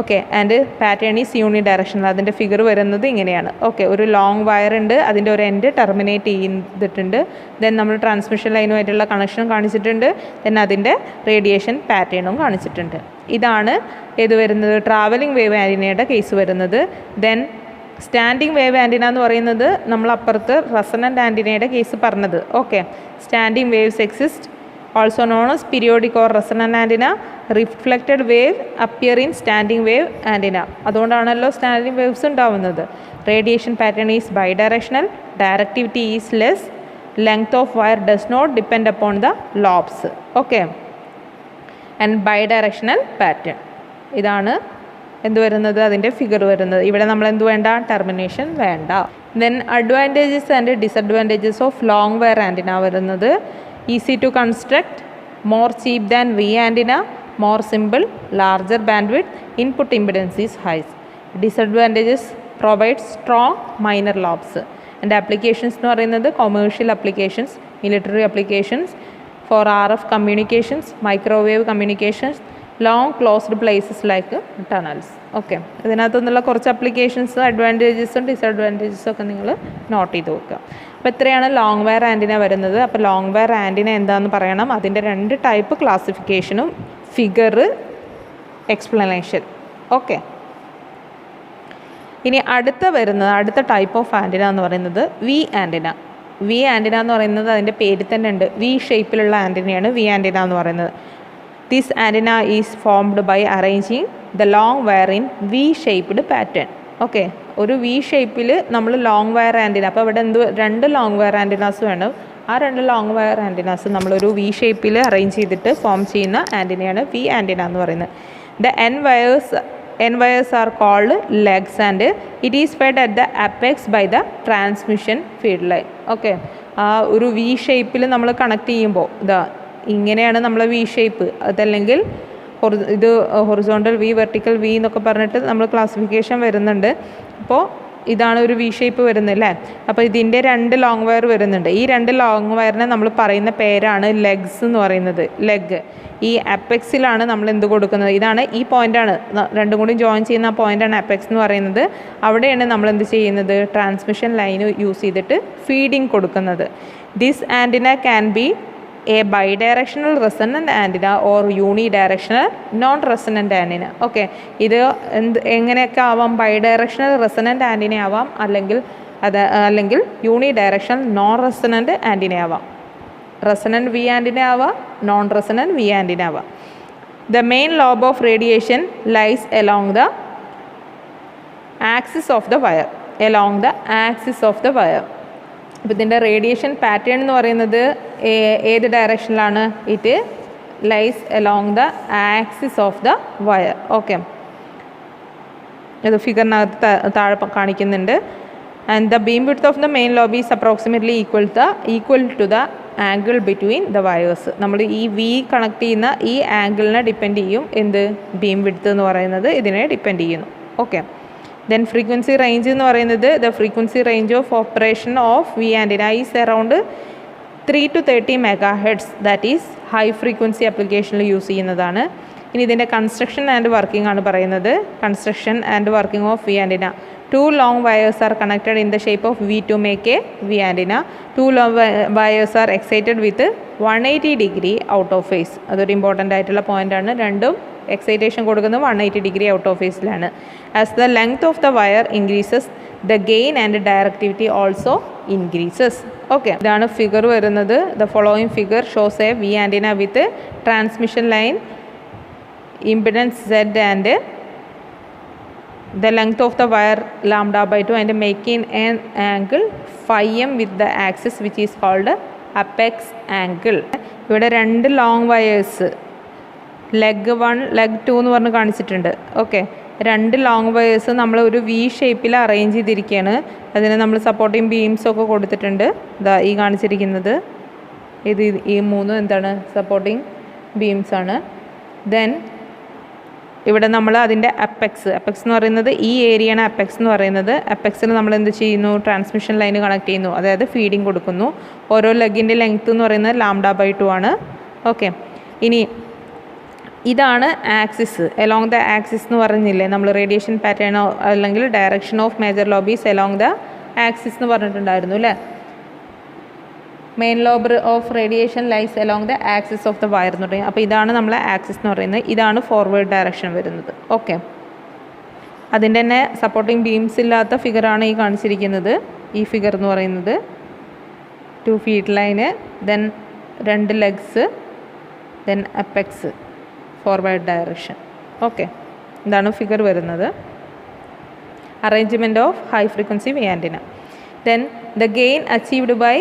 Okay, and pattern is unidirectional. അതിൻ്റെ ഫിഗർ വരുന്നത് ഇങ്ങനെയാണ്. ഓക്കെ, ഒരു ലോങ് വയർ ഉണ്ട്, അതിൻ്റെ ഒരു എൻഡ് ടെർമിനേറ്റ് ചെയ്തിട്ടുണ്ട്. ദെൻ നമ്മൾ ട്രാൻസ്മിഷൻ ലൈനുമായിട്ടുള്ള കണക്ഷൻ കാണിച്ചിട്ടുണ്ട്. ദെൻ അതിൻ്റെ റേഡിയേഷൻ പാറ്റേണും കാണിച്ചിട്ടുണ്ട്. ഇതാണ് ഏത് വരുന്നത്? ട്രാവലിംഗ് വേവ് ആൻറ്റിനയുടെ കേസ് വരുന്നത്. ദെൻ സ്റ്റാൻഡിംഗ് വേവ് ആൻറ്റിന എന്ന് പറയുന്നത് നമ്മൾ അപ്പുറത്ത് റെസൊണൻ്റ് ആൻറ്റിനയുടെ കേസ് പറഞ്ഞത്. Okay, standing waves exist, also known as periodic or resonant antenna. Reflected wave appear in standing wave antenna. അതുകൊണ്ടാണല്ലോ സ്റ്റാൻഡിംഗ് വേവ്സ് ഉണ്ടാവുന്നത്. Radiation pattern is bidirectional, directivity is less, length of wire does not depend upon the lobes. Okay, and bidirectional pattern. ഇതാണ് എന്ത് വരുന്നത്? അതിൻ്റെ figure വരുന്നത്. ഇവിടെ നമ്മൾ എന്ത് വേണ്ട? ടെർമിനേഷൻ വേണ്ട. Then advantages and disadvantages of long wire antenna വരുന്നത്: easy to construct, more cheap than V antenna, more simple, larger bandwidth, input impedance is high. Disadvantages: provide strong minor lobes. And applications എന്ന് പറയുന്നത് commercial applications, military applications, for RF communications, microwave communications, long closed places like tunnels. Okay, ഇതിനകത്തു നിന്നുള്ള കുറച്ച് applications, അഡ്വാൻറ്റേജസും ഡിസഡ്വാൻറ്റേജസും ഒക്കെ നിങ്ങൾ not ചെയ്ത് വെക്കുക. അപ്പോൾ ഇത്രയാണ് ലോങ് വെയർ ആൻറ്റിന വരുന്നത്. അപ്പോൾ ലോങ് വെയർ ആൻറ്റിന എന്താണെന്ന് പറയണം, അതിൻ്റെ 2 ടൈപ്പ് ക്ലാസിഫിക്കേഷനും ഫിഗർ എക്സ്പ്ലനേഷൻ. ഓക്കെ, ഇനി അടുത്ത ടൈപ്പ് ഓഫ് ആൻറ്റിന എന്ന് പറയുന്നത് വി ആൻറ്റിന. വി ആൻറ്റിന എന്ന് പറയുന്നത് അതിൻ്റെ പേരിൽ തന്നെ ഉണ്ട്, വി ഷേപ്പിലുള്ള ആൻറ്റിനയാണ് വി ആൻറ്റിന എന്ന് പറയുന്നത്. This antenna is formed by arranging the long wire in V shaped pattern. Okay, ഒരു വി ഷേപ്പിൽ നമ്മൾ ലോങ് വയർ ആൻറ്റിന, അപ്പോൾ ഇവിടെ 2 ലോങ് വയർ ആൻറ്റിനാസ് വേണം. ആ 2 ലോങ് വയർ ആൻറ്റിനാസ് നമ്മളൊരു വി ഷേപ്പിൽ അറേഞ്ച് ചെയ്തിട്ട് ഫോം ചെയ്യുന്ന ആൻറ്റിനയാണ് വി ആൻറ്റിന എന്ന് പറയുന്നത്. The end wires are called legs and it is fed at the apex by the transmission feed line. Okay, ആ ഒരു വി ഷേപ്പിൽ നമ്മൾ കണക്ട് ചെയ്യുമ്പോൾ ഇങ്ങനെയാണ് നമ്മളെ വി ഷേപ്പ്. അതല്ലെങ്കിൽ ഇത് ഹൊറിസോണ്ടൽ വി, വെർട്ടിക്കൽ വി എന്നൊക്കെ പറഞ്ഞിട്ട് നമ്മൾ ക്ലാസിഫിക്കേഷൻ വരുന്നുണ്ട്. അപ്പോൾ ഇതാണ് ഒരു വി ഷേപ്പ് വരുന്നില്ലേ. അപ്പോൾ ഇതിൻ്റെ 2 ലോങ് വയർ വരുന്നുണ്ട്. ഈ 2 ലോങ് വയറിനെ നമ്മൾ പറയുന്ന പേരാണ് ലെഗ്സ് എന്ന് പറയുന്നത്. ലെഗ് ഈ അപ്പെക്സിലാണ് നമ്മൾ എന്ത് കൊടുക്കുന്നത്? ഇതാണ്, ഈ പോയിൻ്റാണ്, 2 കൂടി ജോയിൻ ചെയ്യുന്ന ആ പോയിൻ്റാണ് അപ്പെക്സ് എന്ന് പറയുന്നത്. അവിടെയാണ് നമ്മൾ എന്ത് ചെയ്യുന്നത്? ട്രാൻസ്മിഷൻ ലൈൻ യൂസ് ചെയ്തിട്ട് ഫീഡിങ് കൊടുക്കുന്നത്. This antenna can be a bidirectional resonant antenna or unidirectional non resonant antenna. Okay, ഇത് എങ്ങനെയൊക്കെ ആവാം? ബൈഡയറക്ഷണൽ റെസൊണൻ്റ് ആൻറ്റിന ആവാം, അല്ലെങ്കിൽ യൂണിഡയറക്ഷണൽ നോൺ റെസൊണൻ്റ് ആൻറ്റിന ആവാം. റെസൊണൻ്റ് വി ആൻറ്റിന ആവാം, നോൺ റെസൊണൻ്റ് വി ആൻറ്റിന ആവാം. The main lobe of radiation lies along the axis of the wire. അപ്പോൾ ഇതിൻ്റെ റേഡിയേഷൻ പാറ്റേൺ എന്ന് പറയുന്നത് ഏത് ഡയറക്ഷനിലാണ്? It lies along the axis of the wire. Okay, ഇത് ഫിഗറിനകത്ത് താഴെ കാണിക്കുന്നുണ്ട്. And the beam width of the main lobe is approximately equal to the angle between the wires. നമ്മൾ ഈ വി കണക്ട് ചെയ്യുന്ന ഈ ആംഗിളിനെ ഡിപ്പെൻഡ് ചെയ്യും എന്ത്? ബീം വിഡ്ത്ത് എന്ന് പറയുന്നത് ഇതിനെ ഡിപ്പെൻഡ് ചെയ്യുന്നു. ഓക്കെ, ദെൻ ഫ്രീക്വൻസി റേഞ്ച് എന്ന് പറയുന്നത് the frequency range of operation of V antenna is around 3 to 30 MHz. That is high frequency ആപ്ലിക്കേഷനിൽ യൂസ് ചെയ്യുന്നതാണ്. ഇനി ഇതിൻ്റെ കൺസ്ട്രക്ഷൻ ആൻഡ് വർക്കിംഗ് ആണ് പറയുന്നത്. Construction and working of V antenna: 2 long wires are connected in the shape of V to make a V antenna. 2 long wires are excited with 180 degree out of phase. അതൊരു important ആയിട്ടുള്ള പോയിൻ്റാണ്. രണ്ടും excitation കൊടുക്കുന്നത് 180 degree out of ഫേസിലാണ്. As the length of the wire increases the gain and directivity also increases. Okay, ഇതാണ് figure വരുന്നത്. The following figure shows a V antenna with transmission line impedance Z and the length of the wire lambda by 2 and making an angle phi m with the axis which is called apex angle. ഇവിടെ രണ്ട് long wires leg 1 leg 2 എന്ന് പറഞ്ഞ് കാണിച്ചിട്ടുണ്ട്. Okay, രണ്ട് long wires നമ്മൾ ഒരു V ഷേപ്പിൽ arrange ചെയ്തിരിക്കുകയാണ്. അതിന് നമ്മൾ സപ്പോർട്ടിങ് ബീംസൊക്കെ കൊടുത്തിട്ടുണ്ട്. ഇതാ ഈ കാണിച്ചിരിക്കുന്നത് ഈ മൂന്നും എന്താണ് സപ്പോർട്ടിങ് ബീംസാണ്. ദെൻ ഇവിടെ നമ്മൾ അതിൻ്റെ അപ്പെക്സ് എന്ന് പറയുന്നത് ഈ ഏരിയയാണ് അപ്പെക്സ് എന്ന് പറയുന്നത്. അപ്പെക്സിൽ നമ്മൾ എന്ത് ചെയ്യുന്നു? ട്രാൻസ്മിഷൻ ലൈൻ കണക്ട് ചെയ്യുന്നു, അതായത് ഫീഡിങ് കൊടുക്കുന്നു. ഓരോ ലെഗിൻ്റെ ലെങ്ത്ത് എന്ന് പറയുന്നത് λ/2 ആണ്. ഓക്കെ, ഇനി ഇതാണ് ആക്സിസ്. എലോങ് ദ ആക്സിസ് എന്ന് പറഞ്ഞില്ലേ നമ്മൾ, റേഡിയേഷൻ പാറ്റേൺ അല്ലെങ്കിൽ direction of major lobes along the axis എന്ന് പറഞ്ഞിട്ടുണ്ടായിരുന്നു അല്ലേ. Main lobe of radiation lies along the axis of the wire എന്ന് പറയും. അപ്പോൾ ഇതാണ് നമ്മളെ ആക്സിസ് എന്ന് പറയുന്നത്. ഇതാണ് ഫോർവേഡ് ഡയറക്ഷൻ വരുന്നത്. ഓക്കെ, അതിൻ്റെ തന്നെ സപ്പോർട്ടിങ് ബീംസ് ഇല്ലാത്ത ഫിഗറാണ് ഈ കാണിച്ചിരിക്കുന്നത്. ഈ ഫിഗർ എന്ന് പറയുന്നത് 2 feet line, then 2 legs, then apex, forward direction. Okay, ഇതാണ് ഫിഗർ വരുന്നത്. Arrangement of high frequency V antenna. Then the gain achieved by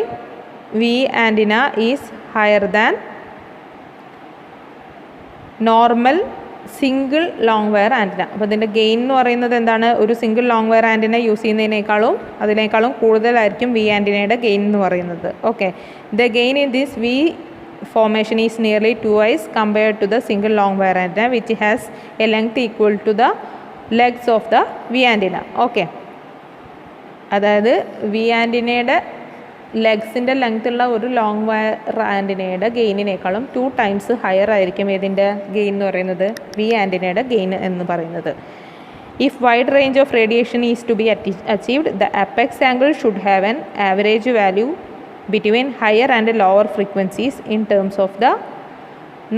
V antenna is higher than normal single long wire antenna. അപ്പോൾ ഇതിൻ്റെ gain എന്ന് പറയുന്നത് എന്താണ്? ഒരു single long wire antenna use ചെയ്യുന്നതിനേക്കാളും കൂടുതലായിരിക്കും വി ആൻറ്റിനയുടെ ഗെയിൻ എന്ന് പറയുന്നത്. Okay, the gain in this V formation is nearly 2x compared to the single long wire antenna which has a length equal to the legs of the V antenna. Okay, അതായത് V ആൻറ്റിനയുടെ ലെഗ്സിൻ്റെ ലെങ്ത്തുള്ള ഒരു long wire ആൻറ്റിനയുടെ ഗെയിനിനേക്കാളും 2 times higher ആയിരിക്കും ഇതിൻ്റെ gain എന്ന് പറയുന്നത്, V ആൻറ്റിനയുടെ gain എന്ന് പറയുന്നത്. If wide range of radiation is to be achieved, the apex angle should have an average value between higher and lower frequencies in terms of the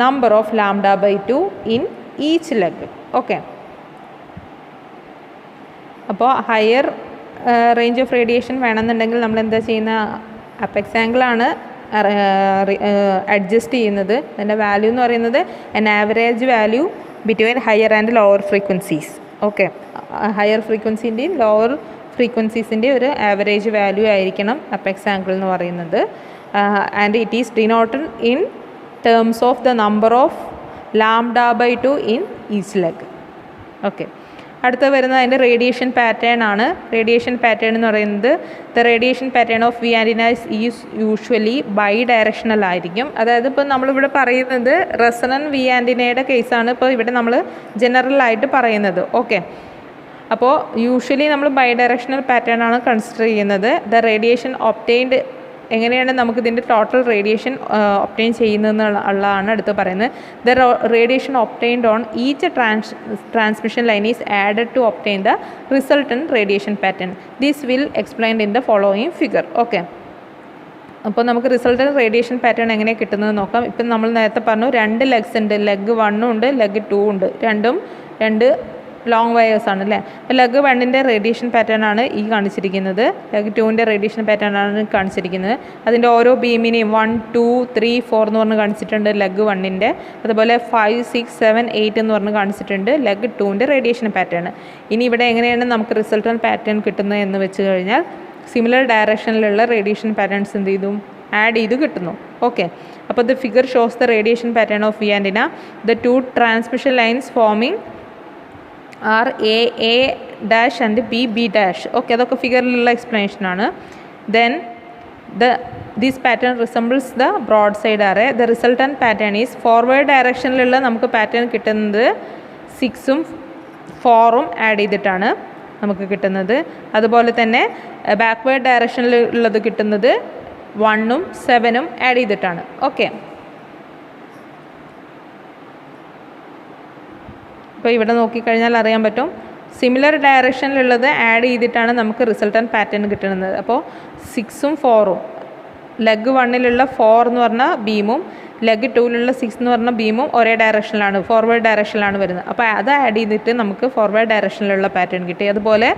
number of λ/2 in each leg. Okay, അപ്പോൾ higher range of radiation വേണമെന്നുണ്ടെങ്കിൽ നമ്മൾ എന്താ ചെയ്യുന്ന? Apex ആംഗിളാണ് adjust ചെയ്യുന്നത്. അതിൻ്റെ value എന്ന് പറയുന്നത് an average value between higher and lower frequencies. Okay, higher ഫ്രീക്വൻസിൻ്റെയും ലോവർ ഫ്രീക്വൻസീസിൻ്റെ ഒരു ആവറേജ് വാല്യൂ ആയിരിക്കണം അപ്പെക്സ് ആംഗിൾ എന്ന് പറയുന്നത്. And it is denoted in terms of the number of λ/2 in each leg. Okay, അടുത്ത വരുന്നത് അതിൻ്റെ റേഡിയേഷൻ പാറ്റേൺ ആണ്. റേഡിയേഷൻ പാറ്റേൺ എന്ന് പറയുന്നത് the radiation pattern of V antenna is usually bidirectional ആയിരിക്കും. അതായത് ഇപ്പോൾ നമ്മളിവിടെ പറയുന്നത് റെസണൻറ്റ് വി ആൻറ്റിനയുടെ കേസാണ് ഇപ്പോൾ ഇവിടെ നമ്മൾ ജനറലായിട്ട് പറയുന്നത്. ഓക്കെ, അപ്പോൾ യൂഷ്വലി നമ്മൾ ബൈ ഡയറക്ഷണൽ പാറ്റേൺ ആണ് കൺസിഡർ ചെയ്യുന്നത്. ദ റേഡിയേഷൻ ഒബ്റ്റെയിൻഡ്, എങ്ങനെയാണ് നമുക്കിതിൻ്റെ ടോട്ടൽ റേഡിയേഷൻ ഒബ്റ്റെയിൻ ചെയ്യുന്നതെന്നുള്ളതാണ് അടുത്ത് പറയുന്നത്. The radiation obtained on each transmission line is added to obtain the resultant radiation pattern. This will explained in the following figure. Okay, അപ്പോൾ നമുക്ക് resultant radiation pattern എങ്ങനെ കിട്ടുന്നത് നോക്കാം. ഇപ്പം നമ്മൾ നേരത്തെ പറഞ്ഞു 2 ലെഗ്സ് ഉണ്ട്, ലെഗ് 1 ഉണ്ട്, ലെഗ് 2 ഉണ്ട്. രണ്ടും 2 ലോങ് വയേഴ്സ് ആണ് അല്ലേ. അപ്പോൾ ലെഗ് 1ൻ്റെ റേഡിയേഷൻ പാറ്റേൺ ആണ് ഈ കാണിച്ചിരിക്കുന്നത്, ലെഗ് 2ൻ്റെ റേഡിയേഷൻ പാറ്റേൺ ആണ് കാണിച്ചിരിക്കുന്നത്. അതിൻ്റെ ഓരോ ബീമിനെയും 1, 2, 3, 4 എന്ന് പറഞ്ഞ് കാണിച്ചിട്ടുണ്ട് ലെഗ് 1ൻ്റെ. അതുപോലെ 5, 6, 7, 8 എന്ന് പറഞ്ഞ് കാണിച്ചിട്ടുണ്ട് ലെഗ് 2ൻ്റെ റേഡിയേഷൻ പാറ്റേൺ. ഇനി ഇവിടെ എങ്ങനെയാണ് നമുക്ക് റിസൾട്ടൻറ്റ് പാറ്റേൺ കിട്ടുന്നത് എന്ന് വെച്ച് കഴിഞ്ഞാൽ സിമിലർ ഡയറക്ഷനിലുള്ള റേഡിയേഷൻ പാറ്റേൺസ് എന്ത് ചെയ്തു? ആഡ് ചെയ്ത് കിട്ടുന്നു. ഓക്കെ, അപ്പോൾ the figure shows the radiation pattern of V antenna. The 2 transmission lines forming are A dash and B dash. Okay, അതൊക്കെ ഫിഗറിലുള്ള എക്സ്പ്ലനേഷനാണ്. Then this pattern resembles the broadside array. The resultant pattern is forward ഡയറക്ഷനിലുള്ള നമുക്ക് pattern കിട്ടുന്നത് 6ഉം 4ഉം add ചെയ്തിട്ടാണ് നമുക്ക് കിട്ടുന്നത്. അതുപോലെ തന്നെ ബാക്ക്വേർഡ് ഡയറക്ഷനിലുള്ളത് കിട്ടുന്നത് 1ഉം 7ഉം ആഡ് ചെയ്തിട്ടാണ്. ഓക്കെ, അപ്പോൾ ഇവിടെ നോക്കിക്കഴിഞ്ഞാൽ അറിയാൻ പറ്റും സിമിലർ ഡയറക്ഷനിലുള്ളത് ആഡ് ചെയ്തിട്ടാണ് നമുക്ക് റിസൾട്ടൻറ്റ് പാറ്റേൺ കിട്ടുന്നത്. അപ്പോൾ 6ഉം 4ഉം ലെഗ് 1-ലുള്ള 4 എന്ന് പറഞ്ഞ ബീമും ലെഗ് 2-ലുള്ള 6 എന്ന് പറഞ്ഞ ബീമും ഒരേ ഡയറക്ഷനിലാണ്, ഫോർവേഡ് ഡയറക്ഷനിലാണ് വരുന്നത്. അപ്പോൾ അത് ആഡ് ചെയ്തിട്ട് നമുക്ക് ഫോർവേഡ് ഡയറക്ഷനിലുള്ള പാറ്റേൺ കിട്ടി. അതുപോലെ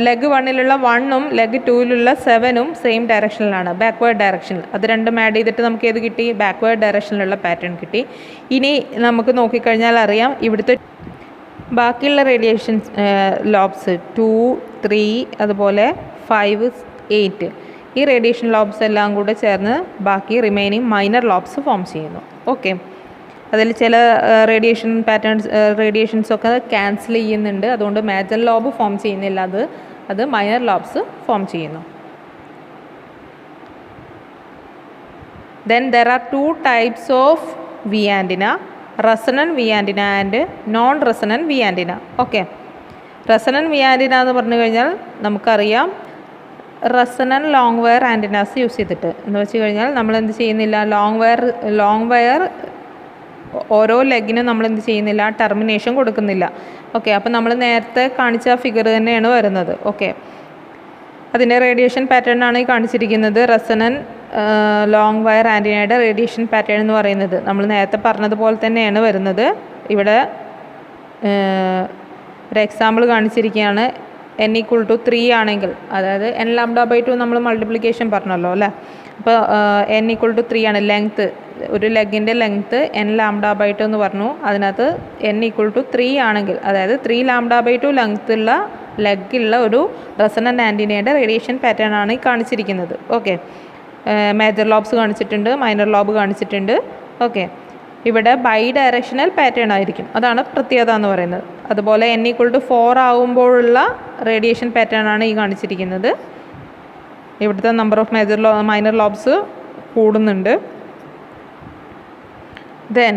ലെഗ് 1-ലുള്ള 1-ഉം ലെഗ് 2-ലുള്ള 7-ഉം സെയിം ഡയറക്ഷനിലാണ്, ബാക്ക്വേർഡ് ഡയറക്ഷനിൽ. അത് രണ്ടും ആഡ് ചെയ്തിട്ട് നമുക്ക് ഏത് കിട്ടി? ബാക്ക്വേർഡ് ഡയറക്ഷനിലുള്ള പാറ്റേൺ കിട്ടി. ഇനി നമുക്ക് നോക്കിക്കഴിഞ്ഞാൽ അറിയാം ഇവിടുത്തെ ബാക്കിയുള്ള റേഡിയേഷൻസ് ലോബ്സ് 2, 3 അതുപോലെ 5, 8 ഈ റേഡിയേഷൻ ലോബ്സ് എല്ലാം കൂടെ ചേർന്ന് ബാക്കി റിമൈനിങ് മൈനർ ലോബ്സ് ഫോം ചെയ്യുന്നു. ഓക്കെ, അതിൽ ചില റേഡിയേഷൻസൊക്കെ ക്യാൻസൽ ചെയ്യുന്നുണ്ട്, അതുകൊണ്ട് മേജർ ലോബ് ഫോം ചെയ്യുന്നില്ല, അത് മൈനർ ലോബ്സ് ഫോം ചെയ്യുന്നു. Then there are 2 types of V antenna, resonant V antenna and non-resonant V antenna. Okay, resonant V antenna എന്ന് പറഞ്ഞു കഴിഞ്ഞാൽ നമുക്കറിയാം resonant long wire antennas use ചെയ്തിട്ട് എന്ന് വെച്ച് കഴിഞ്ഞാൽ നമ്മൾ എന്ത് ചെയ്യുന്നില്ല, ലോങ് വയർ ഓരോ ലെഗിനും നമ്മൾ എന്ത് ചെയ്യുന്നില്ല, ടെർമിനേഷൻ കൊടുക്കുന്നില്ല. ഓക്കെ, അപ്പോൾ നമ്മൾ നേരത്തെ കാണിച്ച ഫിഗർ തന്നെയാണ് വരുന്നത്. ഓക്കെ, അതിൻ്റെ റേഡിയേഷൻ പാറ്റേൺ ആണ് ഈ കാണിച്ചിരിക്കുന്നത്. റെസണൻറ്റ് ലോങ് വയർ ആൻറ്റിനയുടെ റേഡിയേഷൻ പാറ്റേൺ എന്ന് പറയുന്നത് നമ്മൾ നേരത്തെ പറഞ്ഞതുപോലെ തന്നെയാണ് വരുന്നത്. ഇവിടെ ഒരു എക്സാമ്പിൾ കാണിച്ചിരിക്കുകയാണ്. n=3 ആണെങ്കിൽ, അതായത് n λ/2 നമ്മൾ മൾട്ടിപ്ലിക്കേഷൻ പറഞ്ഞല്ലോ അല്ലേ. അപ്പോൾ n=3 ആണ് ലെങ്ത്ത്, ഒരു ലെഗിൻ്റെ ലെങ്ത്ത് n λ/2 എന്ന് പറഞ്ഞു. അതിനകത്ത് n=3 ആണെങ്കിൽ, അതായത് 3 λ/2 ലെങ്ത്തുള്ള ലെഗുള്ള ഒരു റെസണൻറ്റ് ആൻറ്റിനയുടെ റേഡിയേഷൻ പാറ്റേൺ ആണ് ഈ കാണിച്ചിരിക്കുന്നത്. ഓക്കെ, മേജർ ലോബ്സ് കാണിച്ചിട്ടുണ്ട്, മൈനർ ലോബ് കാണിച്ചിട്ടുണ്ട്. ഓക്കെ, ഇവിടെ ബൈ ഡയറക്ഷണൽ പാറ്റേൺ ആയിരിക്കും, അതാണ് പ്രത്യേകത എന്ന് പറയുന്നത്. അതുപോലെ n=4 ആകുമ്പോഴുള്ള റേഡിയേഷൻ പാറ്റേൺ ആണ് ഈ കാണിച്ചിരിക്കുന്നത്. ഇവിടുത്തെ നമ്പർ ഓഫ് മൈനർ ലോബ്സ് കൂടുന്നുണ്ട്. ദെൻ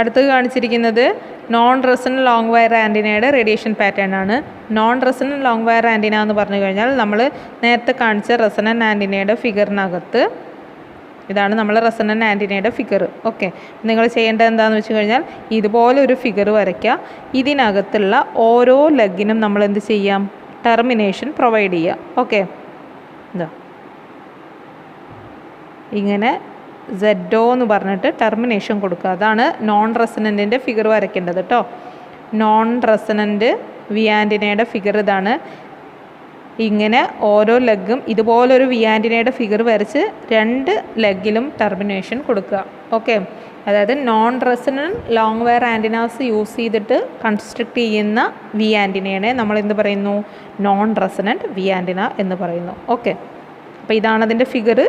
അടുത്തത് കാണിച്ചിരിക്കുന്നത് നോൺ റെസണൻറ്റ് ലോങ് വയർ ആൻറ്റിനയുടെ റേഡിയേഷൻ പാറ്റേൺ ആണ്. Non resonant long wire antenna എന്ന് പറഞ്ഞു കഴിഞ്ഞാൽ നമ്മൾ നേരത്തെ കാണിച്ച റെസണൻറ്റ് ആൻറ്റിനയുടെ ഫിഗറിനകത്ത് ഇതാണ് നമ്മൾ റെസണൻറ്റ് ആൻറ്റിനയുടെ ഫിഗർ. ഓക്കെ, നിങ്ങൾ ചെയ്യേണ്ടത് എന്താണെന്ന് വെച്ച് കഴിഞ്ഞാൽ ഇതുപോലെ ഒരു ഫിഗർ വരയ്ക്കുക. ഇതിനകത്തുള്ള ഓരോ ലെഗിനും നമ്മൾ എന്ത് ചെയ്യാം, ടെർമിനേഷൻ പ്രൊവൈഡ് ചെയ്യുക. ഓക്കെ, എന്താ ഇങ്ങനെ ZO എന്ന് പറഞ്ഞിട്ട് ടെർമിനേഷൻ കൊടുക്കുക. അതാണ് നോൺ റെസണൻറ്റിൻ്റെ ഫിഗർ വരയ്ക്കേണ്ടത് കേട്ടോ. നോൺ റെസണൻറ്റ് V ആൻറ്റിനയുടെ ഫിഗർ ഇതാണ്. ഇങ്ങനെ ഓരോ ലെഗും ഇതുപോലൊരു V ആൻറ്റിനയുടെ ഫിഗർ വരച്ച് 2 ലെഗിലും ടെർമിനേഷൻ കൊടുക്കുക. ഓക്കെ, അതായത് non resonant long wire antennas use ചെയ്തിട്ട് കൺസ്ട്രക്ട് ചെയ്യുന്ന V ആൻറ്റിനയെ നമ്മൾ എന്ത് പറയുന്നു, നോൺ റെസണൻറ്റ് V ആൻറ്റിന എന്ന് പറയുന്നു. ഓക്കെ, അപ്പോൾ ഇതാണ് അതിൻ്റെ ഫിഗർ,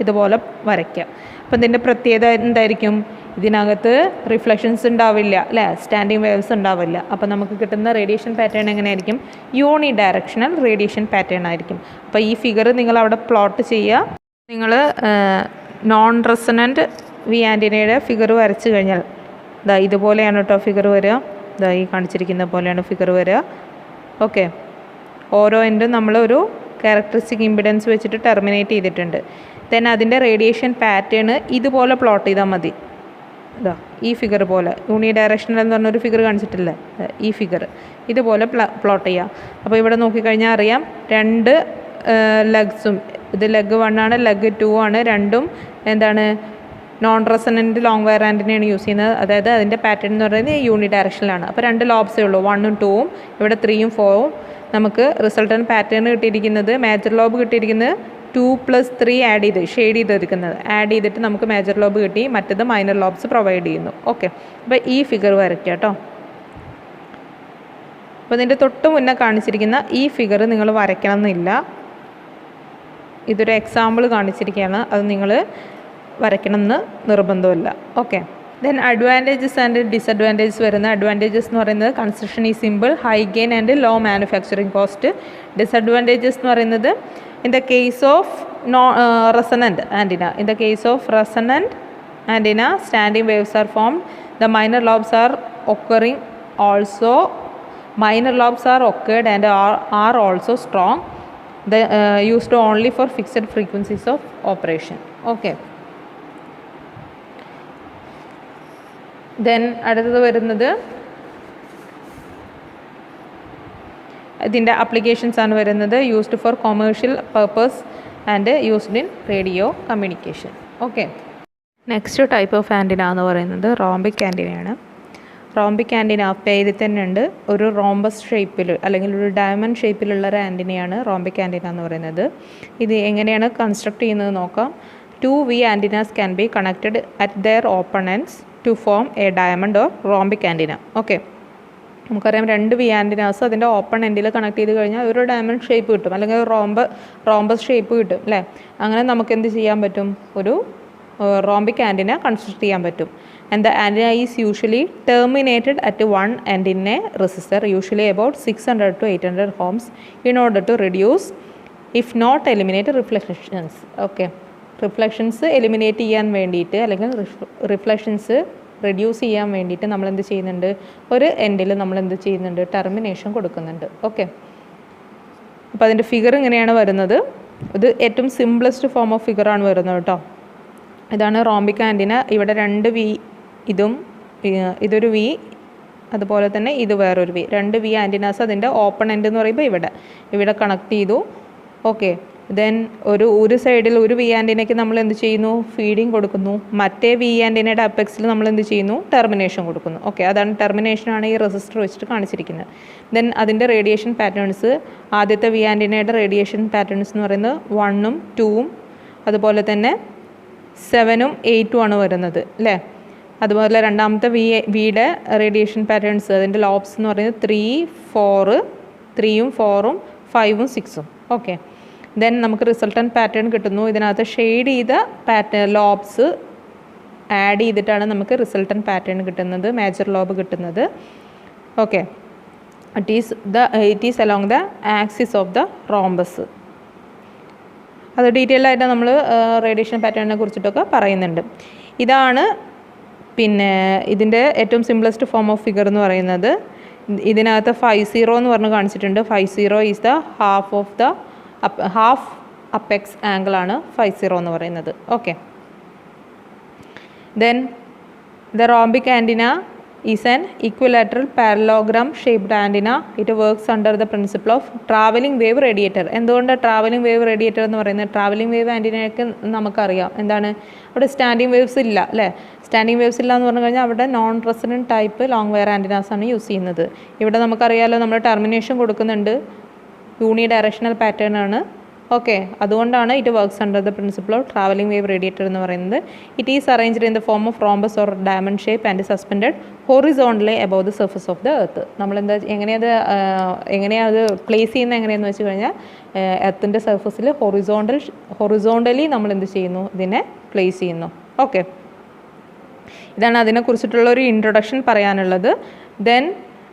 ഇതുപോലെ വരയ്ക്കുക. അപ്പോൾ ഇതിൻ്റെ പ്രത്യേകത എന്തായിരിക്കും, ഇതിനകത്ത് റിഫ്ലക്ഷൻസ് ഉണ്ടാവില്ല അല്ലേ, സ്റ്റാൻഡിങ് വേവ്സ് ഉണ്ടാവില്ല. അപ്പോൾ നമുക്ക് കിട്ടുന്ന റേഡിയേഷൻ പാറ്റേൺ എങ്ങനെയായിരിക്കും, യൂണി ഡയറക്ഷണൽ റേഡിയേഷൻ പാറ്റേൺ ആയിരിക്കും. അപ്പോൾ ഈ ഫിഗർ നിങ്ങൾ അവിടെ പ്ലോട്ട് ചെയ്യുക. നിങ്ങൾ നോൺ റെസണൻറ്റ് V ആൻറ്റിനയുടെ ഫിഗർ വരച്ച് കഴിഞ്ഞാൽ ഇതാ ഇതുപോലെയാണ് കേട്ടോ ഫിഗർ വരിക. ഇതാ ഈ കാണിച്ചിരിക്കുന്ന പോലെയാണ് ഫിഗർ വരിക. ഓക്കെ, ഓരോ എൻഡും നമ്മളൊരു ക്യാരക്ടറിസ്റ്റിക് ഇമ്പിഡൻസ് വെച്ചിട്ട് ടെർമിനേറ്റ് ചെയ്തിട്ടുണ്ട്. ദെൻ അതിൻ്റെ റേഡിയേഷൻ പാറ്റേൺ ഇതുപോലെ പ്ലോട്ട് ചെയ്താൽ മതി. ഇതാ ഈ ഫിഗർ പോലെ യൂണി ഡയറക്ഷണൽ എന്ന് പറഞ്ഞൊരു ഫിഗർ കാണിച്ചിട്ടില്ലേ, ഈ ഫിഗർ ഇതുപോലെ പ്ലോട്ട് ചെയ്യുക. അപ്പോൾ ഇവിടെ നോക്കിക്കഴിഞ്ഞാൽ അറിയാം 2 ലെഗ്സും, ഇത് ലെഗ് 1 ആണ്, ലെഗ് 2 ആണ്, രണ്ടും എന്താണ് നോൺ റെസണൻറ്റ് ലോങ് വയർ ആൻറ്റിനയാണ് യൂസ് ചെയ്യുന്നത്. അതായത് അതിൻ്റെ പാറ്റേൺ എന്ന് പറയുന്നത് യൂണി ഡയറക്ഷനിലാണ്. അപ്പോൾ 2 ലോബ്സേ ഉള്ളൂ, 1ഉം 2ഉം. ഇവിടെ 3ഉം 4ഉം. നമുക്ക് റിസൾട്ടൻറ്റ് പാറ്റേൺ കിട്ടിയിരിക്കുന്നത്, മേജർ ലോബ് കിട്ടിയിരിക്കുന്നത് 2 + 3 ആഡ് ചെയ്തിട്ട് നമുക്ക് മേജർ ലോബ് കിട്ടി, മറ്റത് മൈനർ ലോബ്സ് പ്രൊവൈഡ് ചെയ്യുന്നു. ഓക്കെ, അപ്പോൾ ഈ ഫിഗർ വരയ്ക്കുക കേട്ടോ. അപ്പോൾ ഇതിൻ്റെ തൊട്ട് മുന്നേ കാണിച്ചിരിക്കുന്ന ഈ ഫിഗർ നിങ്ങൾ വരയ്ക്കണം എന്നില്ല, ഇതൊരു എക്സാമ്പിൾ കാണിച്ചിരിക്കുകയാണ്, അത് നിങ്ങൾ വരയ്ക്കണം എന്ന് നിർബന്ധമില്ല. Okay, then advantages and disadvantages വരുന്ന അഡ്വാൻറ്റേജസ് എന്ന് പറയുന്നത് കൺസ്ട്രക്ഷൻ ഈ simple, high gain and low manufacturing cost. Disadvantages എന്ന് പറയുന്നത് in the case of resonant antenna, standing waves are formed, the minor lobes are occurring also, and are also strong, the used only for fixed frequencies of operation. Okay, then അടുത്തത് വരുന്നത് ഇതിൻ്റെ applications ആണ് വരുന്നത്. Used for commercial purpose and used in radio communication. Okay, next type of antenna എന്ന് പറയുന്നത് rhombic ആൻറ്റിനയാണ്. Rhombic antenna പേരിൽ തന്നെ ഉണ്ട്. ഒരു റോംബസ് ഷേപ്പിൽ അല്ലെങ്കിൽ ഒരു ഡയമണ്ട് ഷേപ്പിലുള്ള ഒരു ആൻറ്റിനയാണ് റോംബിക് ആൻറ്റിന എന്ന് പറയുന്നത്. ഇത് എങ്ങനെയാണ് കൺസ്ട്രക്ട് ചെയ്യുന്നത് നോക്കാം. 2 V antennas can be connected at their open ends to form a diamond or rhombic antenna. Okay, നമുക്കറിയാം 2 V ആൻറ്റിനാസ് അതിൻ്റെ ഓപ്പൺ എൻഡിൽ കണക്ട് ചെയ്ത് കഴിഞ്ഞാൽ ഒരു ഡയമണ്ട് ഷേപ്പ് കിട്ടും, അല്ലെങ്കിൽ ഒരു റോംബസ് ഷേപ്പ് കിട്ടും അല്ലേ. അങ്ങനെ നമുക്ക് എന്ത് ചെയ്യാൻ പറ്റും, ഒരു റോംബിക് ആൻറ്റിന കൺസ്ട്രക്ട് ചെയ്യാൻ പറ്റും. And the antenna is usually terminated at one end in a resistor, usually about 600 to 800 ohms, in order to reduce, if not eliminate, reflections. Okay, reflections eliminate ചെയ്യാൻ വേണ്ടിയിട്ട് അല്ലെങ്കിൽ റിഫ്ലക്ഷൻസ് റെഡ്യൂസ് ചെയ്യാൻ വേണ്ടിയിട്ട് നമ്മൾ എന്ത് ചെയ്യുന്നുണ്ട്, ഒരു എൻഡിൽ നമ്മൾ എന്ത് ചെയ്യുന്നുണ്ട്, ടെർമിനേഷൻ കൊടുക്കുന്നുണ്ട്. ഓക്കെ, അപ്പോൾ അതിൻ്റെ ഫിഗർ ഇങ്ങനെയാണ് വരുന്നത്. ഇത് ഏറ്റവും സിംപ്ലസ്റ്റ് ഫോം ഓഫ് ഫിഗറാണ് വരുന്നത് കേട്ടോ. ഇതാണ് റോംബിക് ആൻറ്റിന. ഇവിടെ 2 V, ഇതൊരു V, അതുപോലെ തന്നെ ഇത് വേറൊരു V. 2 V ആൻറ്റിനാസ് അതിൻ്റെ ഓപ്പൺ എൻഡ് എന്ന് പറയുമ്പോൾ ഇവിടെ കണക്ട് ചെയ്തു. ഓക്കെ, ദെൻ ഒരു സൈഡിൽ ഒരു V ആൻറ്റിനയ്ക്ക് നമ്മൾ എന്ത് ചെയ്യുന്നു, ഫീഡിങ് കൊടുക്കുന്നു. മറ്റേ V ആൻറ്റിനയുടെ അപ്പെക്സിൽ നമ്മൾ എന്ത് ചെയ്യുന്നു, ടെർമിനേഷൻ കൊടുക്കുന്നു. ഓക്കെ, അതാണ് ടെർമിനേഷനാണ് ഈ റെസിസ്റ്റർ വെച്ചിട്ട് കാണിച്ചിരിക്കുന്നത്. ദെൻ അതിൻ്റെ റേഡിയേഷൻ പാറ്റേൺസ്, ആദ്യത്തെ V ആൻറ്റിനയുടെ റേഡിയേഷൻ പാറ്റേൺസ് എന്ന് പറയുന്നത് 1ഉം 2ഉം അതുപോലെ തന്നെ 7ഉം 8ഉം ആണ് വരുന്നത് അല്ലേ. അതുപോലെ രണ്ടാമത്തെ വിയുടെ റേഡിയേഷൻ പാറ്റേൺസ്, അതിൻ്റെ ലോബ്സ് എന്ന് പറയുന്നത് 3, 4, 3ഉം 4ഉം 5ഉം 6ഉം. ഓക്കെ, ദെൻ നമുക്ക് റിസൾട്ടൻറ്റ് പാറ്റേൺ കിട്ടുന്നു. ഇതിനകത്ത് ഷെയ്ഡ് ചെയ്ത ലോബ്സ് ആഡ് ചെയ്തിട്ടാണ് നമുക്ക് റിസൾട്ടൻറ്റ് പാറ്റേൺ കിട്ടുന്നത്, മേജർ ലോബ് കിട്ടുന്നത്. Okay, it is along the axis of the rhombus. അത് ഡീറ്റെയിൽ ആയിട്ട് നമ്മൾ റേഡിയേഷൻ പാറ്റേണിനെ കുറിച്ചിട്ടൊക്കെ പറയുന്നുണ്ട്. ഇതാണ് പിന്നെ ഇതിൻ്റെ ഏറ്റവും സിംപ്ലസ്റ്റ് ഫോം ഓഫ് ഫിഗർ എന്ന് പറയുന്നത്. ഇതിനകത്ത് 50 എന്ന് പറഞ്ഞ് കാണിച്ചിട്ടുണ്ട്. 50 ഈസ് ദ ഹാഫ് അപ്പെക്സ് ആംഗിളാണ് 50 എന്ന് പറയുന്നത്. Okay, then the rhombic antenna is an equilateral parallelogram shaped antenna. It works under the principle of traveling wave radiator. എന്തുകൊണ്ട് ട്രാവലിംഗ് വേവ് റേഡിയേറ്റർ എന്ന് പറയുന്നത്, ട്രാവലിംഗ് വേവ് ആൻറ്റിനയൊക്കെ നമുക്കറിയാം എന്താണ്, അവിടെ സ്റ്റാൻഡിങ് വേവ്സ് ഇല്ല അല്ലേ. സ്റ്റാൻഡിങ് വേവ്സ് ഇല്ല എന്ന് പറഞ്ഞു കഴിഞ്ഞാൽ അവിടെ non resonant type long wire ആൻറ്റിനാസാണ് യൂസ് ചെയ്യുന്നത്. ഇവിടെ നമുക്കറിയാമല്ലോ, നമ്മൾ ടെർമിനേഷൻ കൊടുക്കുന്നുണ്ട്, യൂണി ഡയറക്ഷണൽ പാറ്റേൺ ആണ്. ഓക്കെ, അതുകൊണ്ടാണ് it works under the principle of travelling wave radiator എന്ന് പറയുന്നത്. It is arranged in the form of rhombus or diamond shape and suspended horizontally above the surface of the earth. എങ്ങനെയത് place ചെയ്യുന്നത് എങ്ങനെയാണെന്ന് വെച്ച് കഴിഞ്ഞാൽ എർത്തിൻ്റെ സർഫസിൽ horizontally നമ്മൾ എന്ത് ചെയ്യുന്നു, ഇതിനെ പ്ലേസ് ചെയ്യുന്നു. ഓക്കെ, ഇതാണ് അതിനെക്കുറിച്ചിട്ടുള്ള ഒരു ഇൻട്രൊഡക്ഷൻ പറയാനുള്ളത്. ദെൻ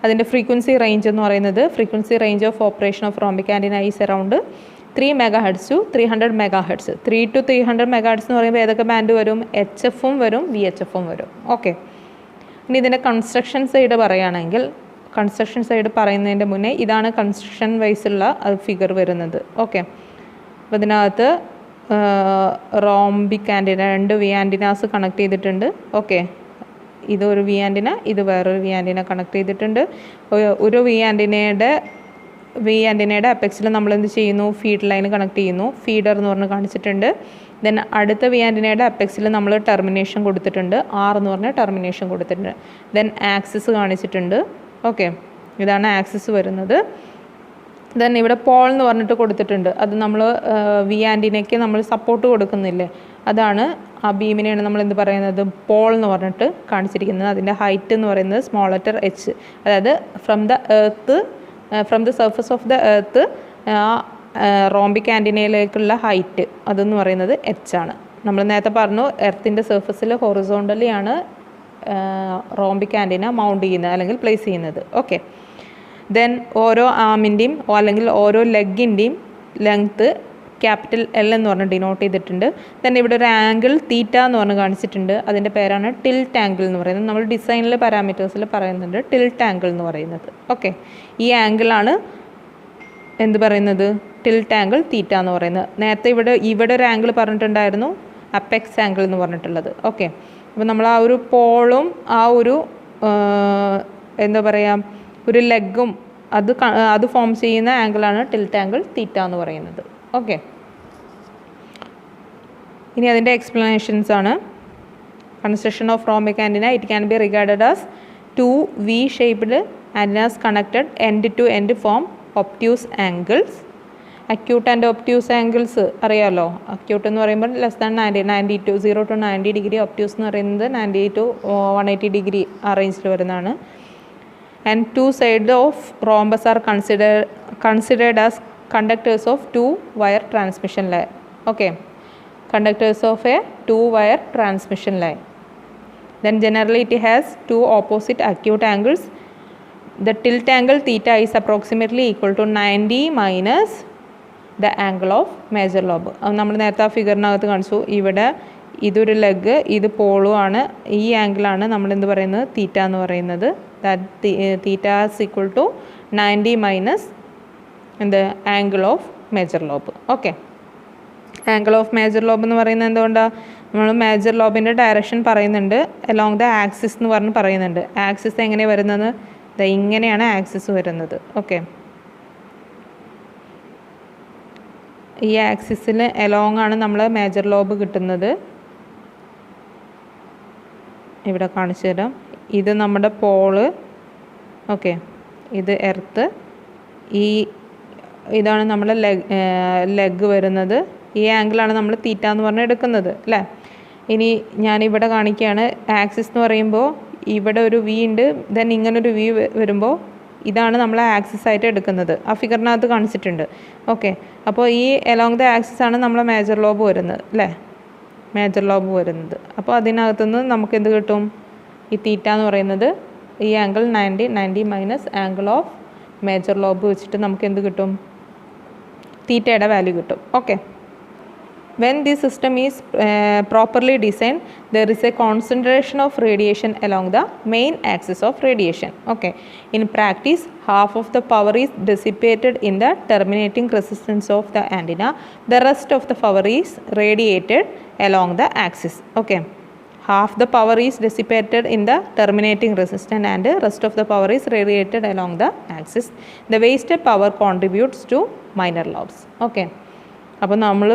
അതിൻ്റെ ഫ്രീക്വൻസി റേഞ്ച് എന്ന് പറയുന്നത്, frequency range of operation of rhombic antenna is around 3 MHz to 300 MHz. 3 to 300 MHz എന്ന് പറയുമ്പോൾ ഏതൊക്കെ ബാൻഡ് വരും, HF-ഉം വരും, VHF-ഉം വരും. ഓക്കെ, ഇനി ഇതിൻ്റെ കൺസ്ട്രക്ഷൻ സൈഡ് പറയുകയാണെങ്കിൽ, കൺസ്ട്രക്ഷൻ സൈഡ് പറയുന്നതിൻ്റെ മുന്നേ ഇതാണ് കൺസ്ട്രക്ഷൻ വൈസുള്ള ഫിഗർ വരുന്നത്. ഓക്കെ, അപ്പോൾ ഇതിനകത്ത് rhombic antenna 2 V antennas connect ചെയ്തിട്ടുണ്ട്. ഓക്കെ, ഇതൊരു V ആൻറ്റിന, ഇത് വേറൊരു V ആൻറ്റിന കണക്ട് ചെയ്തിട്ടുണ്ട്. ഒരു V ആൻറ്റിനയുടെ അപ്പെക്സിൽ നമ്മൾ എന്ത് ചെയ്യുന്നു, ഫീഡ് ലൈൻ കണക്ട് ചെയ്യുന്നു, ഫീഡർ എന്ന് പറഞ്ഞ് കാണിച്ചിട്ടുണ്ട്. ദെൻ അടുത്ത V ആൻറ്റിനയുടെ അപ്പെക്സിൽ നമ്മൾ ടെർമിനേഷൻ കൊടുത്തിട്ടുണ്ട്, R എന്ന് പറഞ്ഞ ടെർമിനേഷൻ കൊടുത്തിട്ടുണ്ട്. ദെൻ ആക്സിസ് കാണിച്ചിട്ടുണ്ട്. ഓക്കെ, ഇതാണ് ആക്സിസ് വരുന്നത്. ദെൻ ഇവിടെ പോൾ എന്ന് പറഞ്ഞിട്ട് കൊടുത്തിട്ടുണ്ട്. അത് നമ്മൾ V ആൻറ്റിനയ്ക്ക് നമ്മൾ സപ്പോർട്ട് കൊടുക്കുന്നില്ലേ, അതാണ് ആ ബീമിനെയാണ് നമ്മൾ എന്ത് പറയുന്നത്, പോൾ എന്ന് പറഞ്ഞിട്ട് കാണിച്ചിരിക്കുന്നത്. അതിൻ്റെ ഹൈറ്റ് എന്ന് പറയുന്നത് സ്മോൾ ലെറ്റർ H, അതായത് from the surface of the earth rhombic ആൻറ്റിനയിലേക്കുള്ള ഹൈറ്റ് അതെന്ന് പറയുന്നത് H ആണ്. നമ്മൾ നേരത്തെ പറഞ്ഞു എർത്തിൻ്റെ സർഫസിൽ ഹൊറിസോണ്ടലി ആണ് റോംബിക് ആൻറ്റിന മൗണ്ട് ചെയ്യുന്നത് അല്ലെങ്കിൽ പ്ലേസ് ചെയ്യുന്നത്. ഓക്കെ, ദെൻ ഓരോ ആമിൻ്റെയും അല്ലെങ്കിൽ ഓരോ ലെഗിൻ്റെയും ലെങ്ത്ത് ക്യാപിറ്റൽ L എന്ന് പറഞ്ഞ് ഡിനോട്ട് ചെയ്തിട്ടുണ്ട്. തന്നെ ഇവിടെ ഒരു ആംഗിൾ തീറ്റ എന്ന് പറഞ്ഞ് കാണിച്ചിട്ടുണ്ട്. അതിൻ്റെ പേരാണ് ടിൽറ്റ് ആംഗിൾ എന്ന് പറയുന്നത്. നമ്മൾ ഡിസൈനിൽ പാരാമീറ്റേഴ്സിൽ പറയുന്നുണ്ട് ടിൽറ്റ് ആംഗിൾ എന്ന് പറയുന്നത്. ഓക്കെ, ഈ ആംഗിളാണ് എന്ത് പറയുന്നത്, ടിൽറ്റ് ആംഗിൾ തീറ്റ എന്ന് പറയുന്നത്. നേരത്തെ ഇവിടെ ഒരു ആംഗിൾ പറഞ്ഞിട്ടുണ്ടായിരുന്നു, അപ്പെക്സ് ആംഗിൾ എന്ന് പറഞ്ഞിട്ടുള്ളത്. ഓക്കെ, അപ്പോൾ നമ്മൾ ആ ഒരു പോളും ആ ഒരു എന്താ പറയുക ഒരു ലെഗും അത് ഫോം ചെയ്യുന്ന ആംഗിളാണ് ടിൽറ്റ് ആംഗിൾ തീറ്റ എന്ന് പറയുന്നത്. ഓക്കെ, ഇനി അതിൻ്റെ എക്സ്പ്ലനേഷൻസ് ആണ്. Construction of rhombic antenna, it can be regarded as two V-shaped antennas connected end to end form obtuse angles. Acute and obtuse angles അറിയാമല്ലോ. അക്യൂട്ട് എന്ന് പറയുമ്പോൾ less than 90 to 0 to 90 degree. Obtuse എന്ന് പറയുന്നത് 90 to 180 degree ആ റേഞ്ചിൽ വരുന്നതാണ്. And two side of rhombus are considered as conductors of two wire transmission line. Okay, conductors of a two-wire transmission line. Then generally it has two opposite acute angles. The tilt angle theta is approximately equal to 90 minus the angle of major lobe. നമ്മൾ നേരത്തെ ആ ഫിഗറിനകത്ത് കാണിച്ചു. ഇവിടെ ഇതൊരു leg, ഇത് പോളുമാണ്. ഈ ആംഗിളാണ് നമ്മൾ എന്ത് പറയുന്നത്, തീറ്റ എന്ന് പറയുന്നത്. That theta is equal to 90 minus എന്ത് angle of major lobe. Okay, angle of major lobe എന്ന് പറയുന്നത് എന്തുകൊണ്ടാണ്, നമ്മൾ മേജർ ലോബിൻ്റെ ഡയറക്ഷൻ പറയുന്നുണ്ട്, അലോങ് ദ ആക്സിസ് എന്ന് പറഞ്ഞ് പറയുന്നുണ്ട്. ആക്സിസ് എങ്ങനെയാണ് വരുന്നത്, ഇങ്ങനെയാണ് ആക്സിസ് വരുന്നത്. ഓക്കെ, ഈ ആക്സിസിൽ അലോങ് ആണ് നമ്മൾ മേജർ ലോബ് കിട്ടുന്നത്. ഇവിടെ കാണിച്ചു തരാം. ഇത് നമ്മുടെ പോള്. ഓക്കെ, ഇത് എർത്ത്. ഇതാണ് നമ്മുടെ ലെഗ് വരുന്നത്. ഈ ആംഗിളാണ് നമ്മൾ തീറ്റ എന്ന് പറഞ്ഞ് എടുക്കുന്നത് അല്ലേ. ഇനി ഞാനിവിടെ കാണിക്കുകയാണ്. ആക്സിസ് എന്ന് പറയുമ്പോൾ ഇവിടെ ഒരു വി ഉണ്ട്, ദെൻ ഇങ്ങനൊരു വി വരുമ്പോൾ ഇതാണ് നമ്മൾ ആക്സിസ് ആയിട്ട് എടുക്കുന്നത്. ആ ഫിഗറിനകത്ത് കാണിച്ചിട്ടുണ്ട്. ഓക്കെ, അപ്പോൾ ഈ അലോങ് ദ ആക്സിസ് ആണ് നമ്മളെ മേജർ ലോബ് വരുന്നത് അല്ലേ, മേജർ ലോബ് വരുന്നത്. അപ്പോൾ അതിനകത്തുനിന്ന് നമുക്ക് എന്ത് കിട്ടും, ഈ തീറ്റ എന്ന് പറയുന്നത് ഈ angle 90 minus angle of major lobe വെച്ചിട്ട് നമുക്ക് എന്ത് കിട്ടും, തീറ്റയുടെ വാല്യൂ കിട്ടും. Okay, when this system is properly designed, there is a concentration of radiation along the main axis of radiation. Okay, in practice half of the power is dissipated in the terminating resistance of the antenna, the rest of the power is radiated along the axis. Okay, half the power is dissipated in the terminating resistance and the rest of the power is radiated along the axis. The wasted power contributes to minor lobes. Okay, അപ്പോൾ നമ്മൾ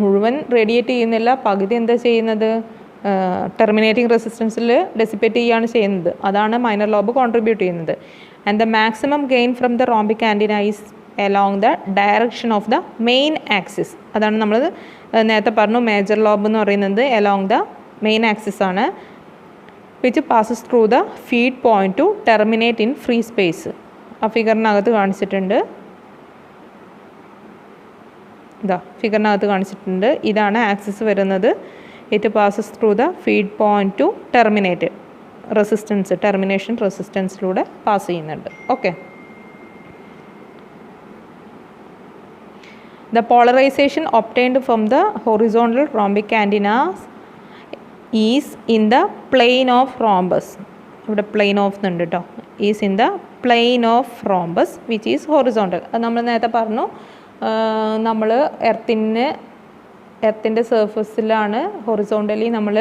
മുഴുവൻ radiate ചെയ്യുന്നില്ല, പകുതി എന്താ ചെയ്യുന്നത്, terminating റെസിസ്റ്റൻസിൽ dissipate ചെയ്യുകയാണ് ചെയ്യുന്നത്. അതാണ് മൈനർ ലോബ് കോൺട്രിബ്യൂട്ട് ചെയ്യുന്നത്. And the maximum gain from the rhombic antenna is along the direction of the main axis. അതാണ് നമ്മൾ നേരത്തെ പറഞ്ഞു, മേജർ ലോബ് എന്ന് പറയുന്നത് അലോങ് ദ മെയിൻ ആക്സിസ് ആണ്, which passes through the feed point to terminate in free space. ആ ഫിഗറിനകത്ത് കാണിച്ചിട്ടുണ്ട്. ഇതാ ഫിഗറിനകത്ത് കാണിച്ചിട്ടുണ്ട്. ഇതാണ് ആക്സിസ് വരുന്നത്. It passes through the feed point to terminate resistance, termination റെസിസ്റ്റൻസിലൂടെ പാസ് ചെയ്യുന്നുണ്ട്. Okay, the polarisation obtained from the horizontal rhombic antennas is in the plane of rhombus. ഇവിടെ പ്ലെയിൻ ഓഫ് എന്നുണ്ട് കേട്ടോ. Is in the plane of rhombus which is horizontal. അത് നമ്മൾ നേരത്തെ പറഞ്ഞു, നമ്മൾ എർത്തിൻ്റെ സർഫസിലാണ് ഹൊറിസോണ്ടലി നമ്മൾ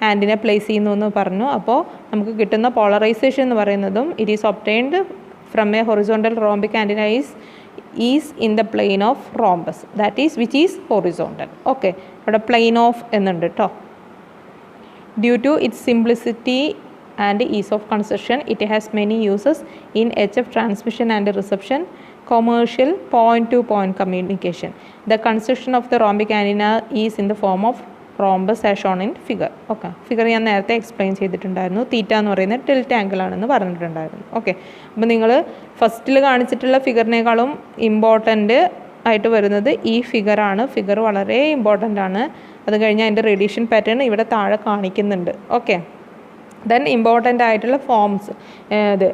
ആൻറ്റിനെ പ്ലേസ് ചെയ്യുന്നു എന്ന് പറഞ്ഞു. അപ്പോൾ നമുക്ക് കിട്ടുന്ന പോളറൈസേഷൻ എന്ന് പറയുന്നതും it is obtained from a horizontal rhombic antenna is in the plane of rhombus, that is which is horizontal. Okay, ഇവിടെ പ്ലെയിൻ ഓഫ് എന്നുണ്ട് കേട്ടോ. Due to its simplicity and ease of construction, it has many uses in HF transmission and reception, commercial point-to-point communication. The construction of the rhombic antenna is in the form of rhombus as shown in figure. Okay, figure ഞാൻ നേരത്തെ explain ചെയ്തിട്ടുണ്ടായിരുന്നു. തീറ്റ എന്ന് പറയുന്നത് tilt angle ആണെന്ന് പറഞ്ഞിട്ടുണ്ടായിരുന്നു. Okay, അപ്പോൾ നിങ്ങൾ ഫസ്റ്റിൽ കാണിച്ചിട്ടുള്ള ഫിഗറിനേക്കാളും ഇമ്പോർട്ടൻ്റ് ആയിട്ട് വരുന്നത് ഈ ഫിഗറാണ്. ഫിഗർ വളരെ ഇമ്പോർട്ടൻ്റ് ആണ്. അത് കഴിഞ്ഞ് അതിൻ്റെ റേഡിയേഷൻ പാറ്റേൺ ഇവിടെ താഴെ കാണിക്കുന്നുണ്ട്. ഓക്കെ, ദെൻ ഇമ്പോർട്ടൻ്റ് ആയിട്ടുള്ള ഫോംസ്, ഇത്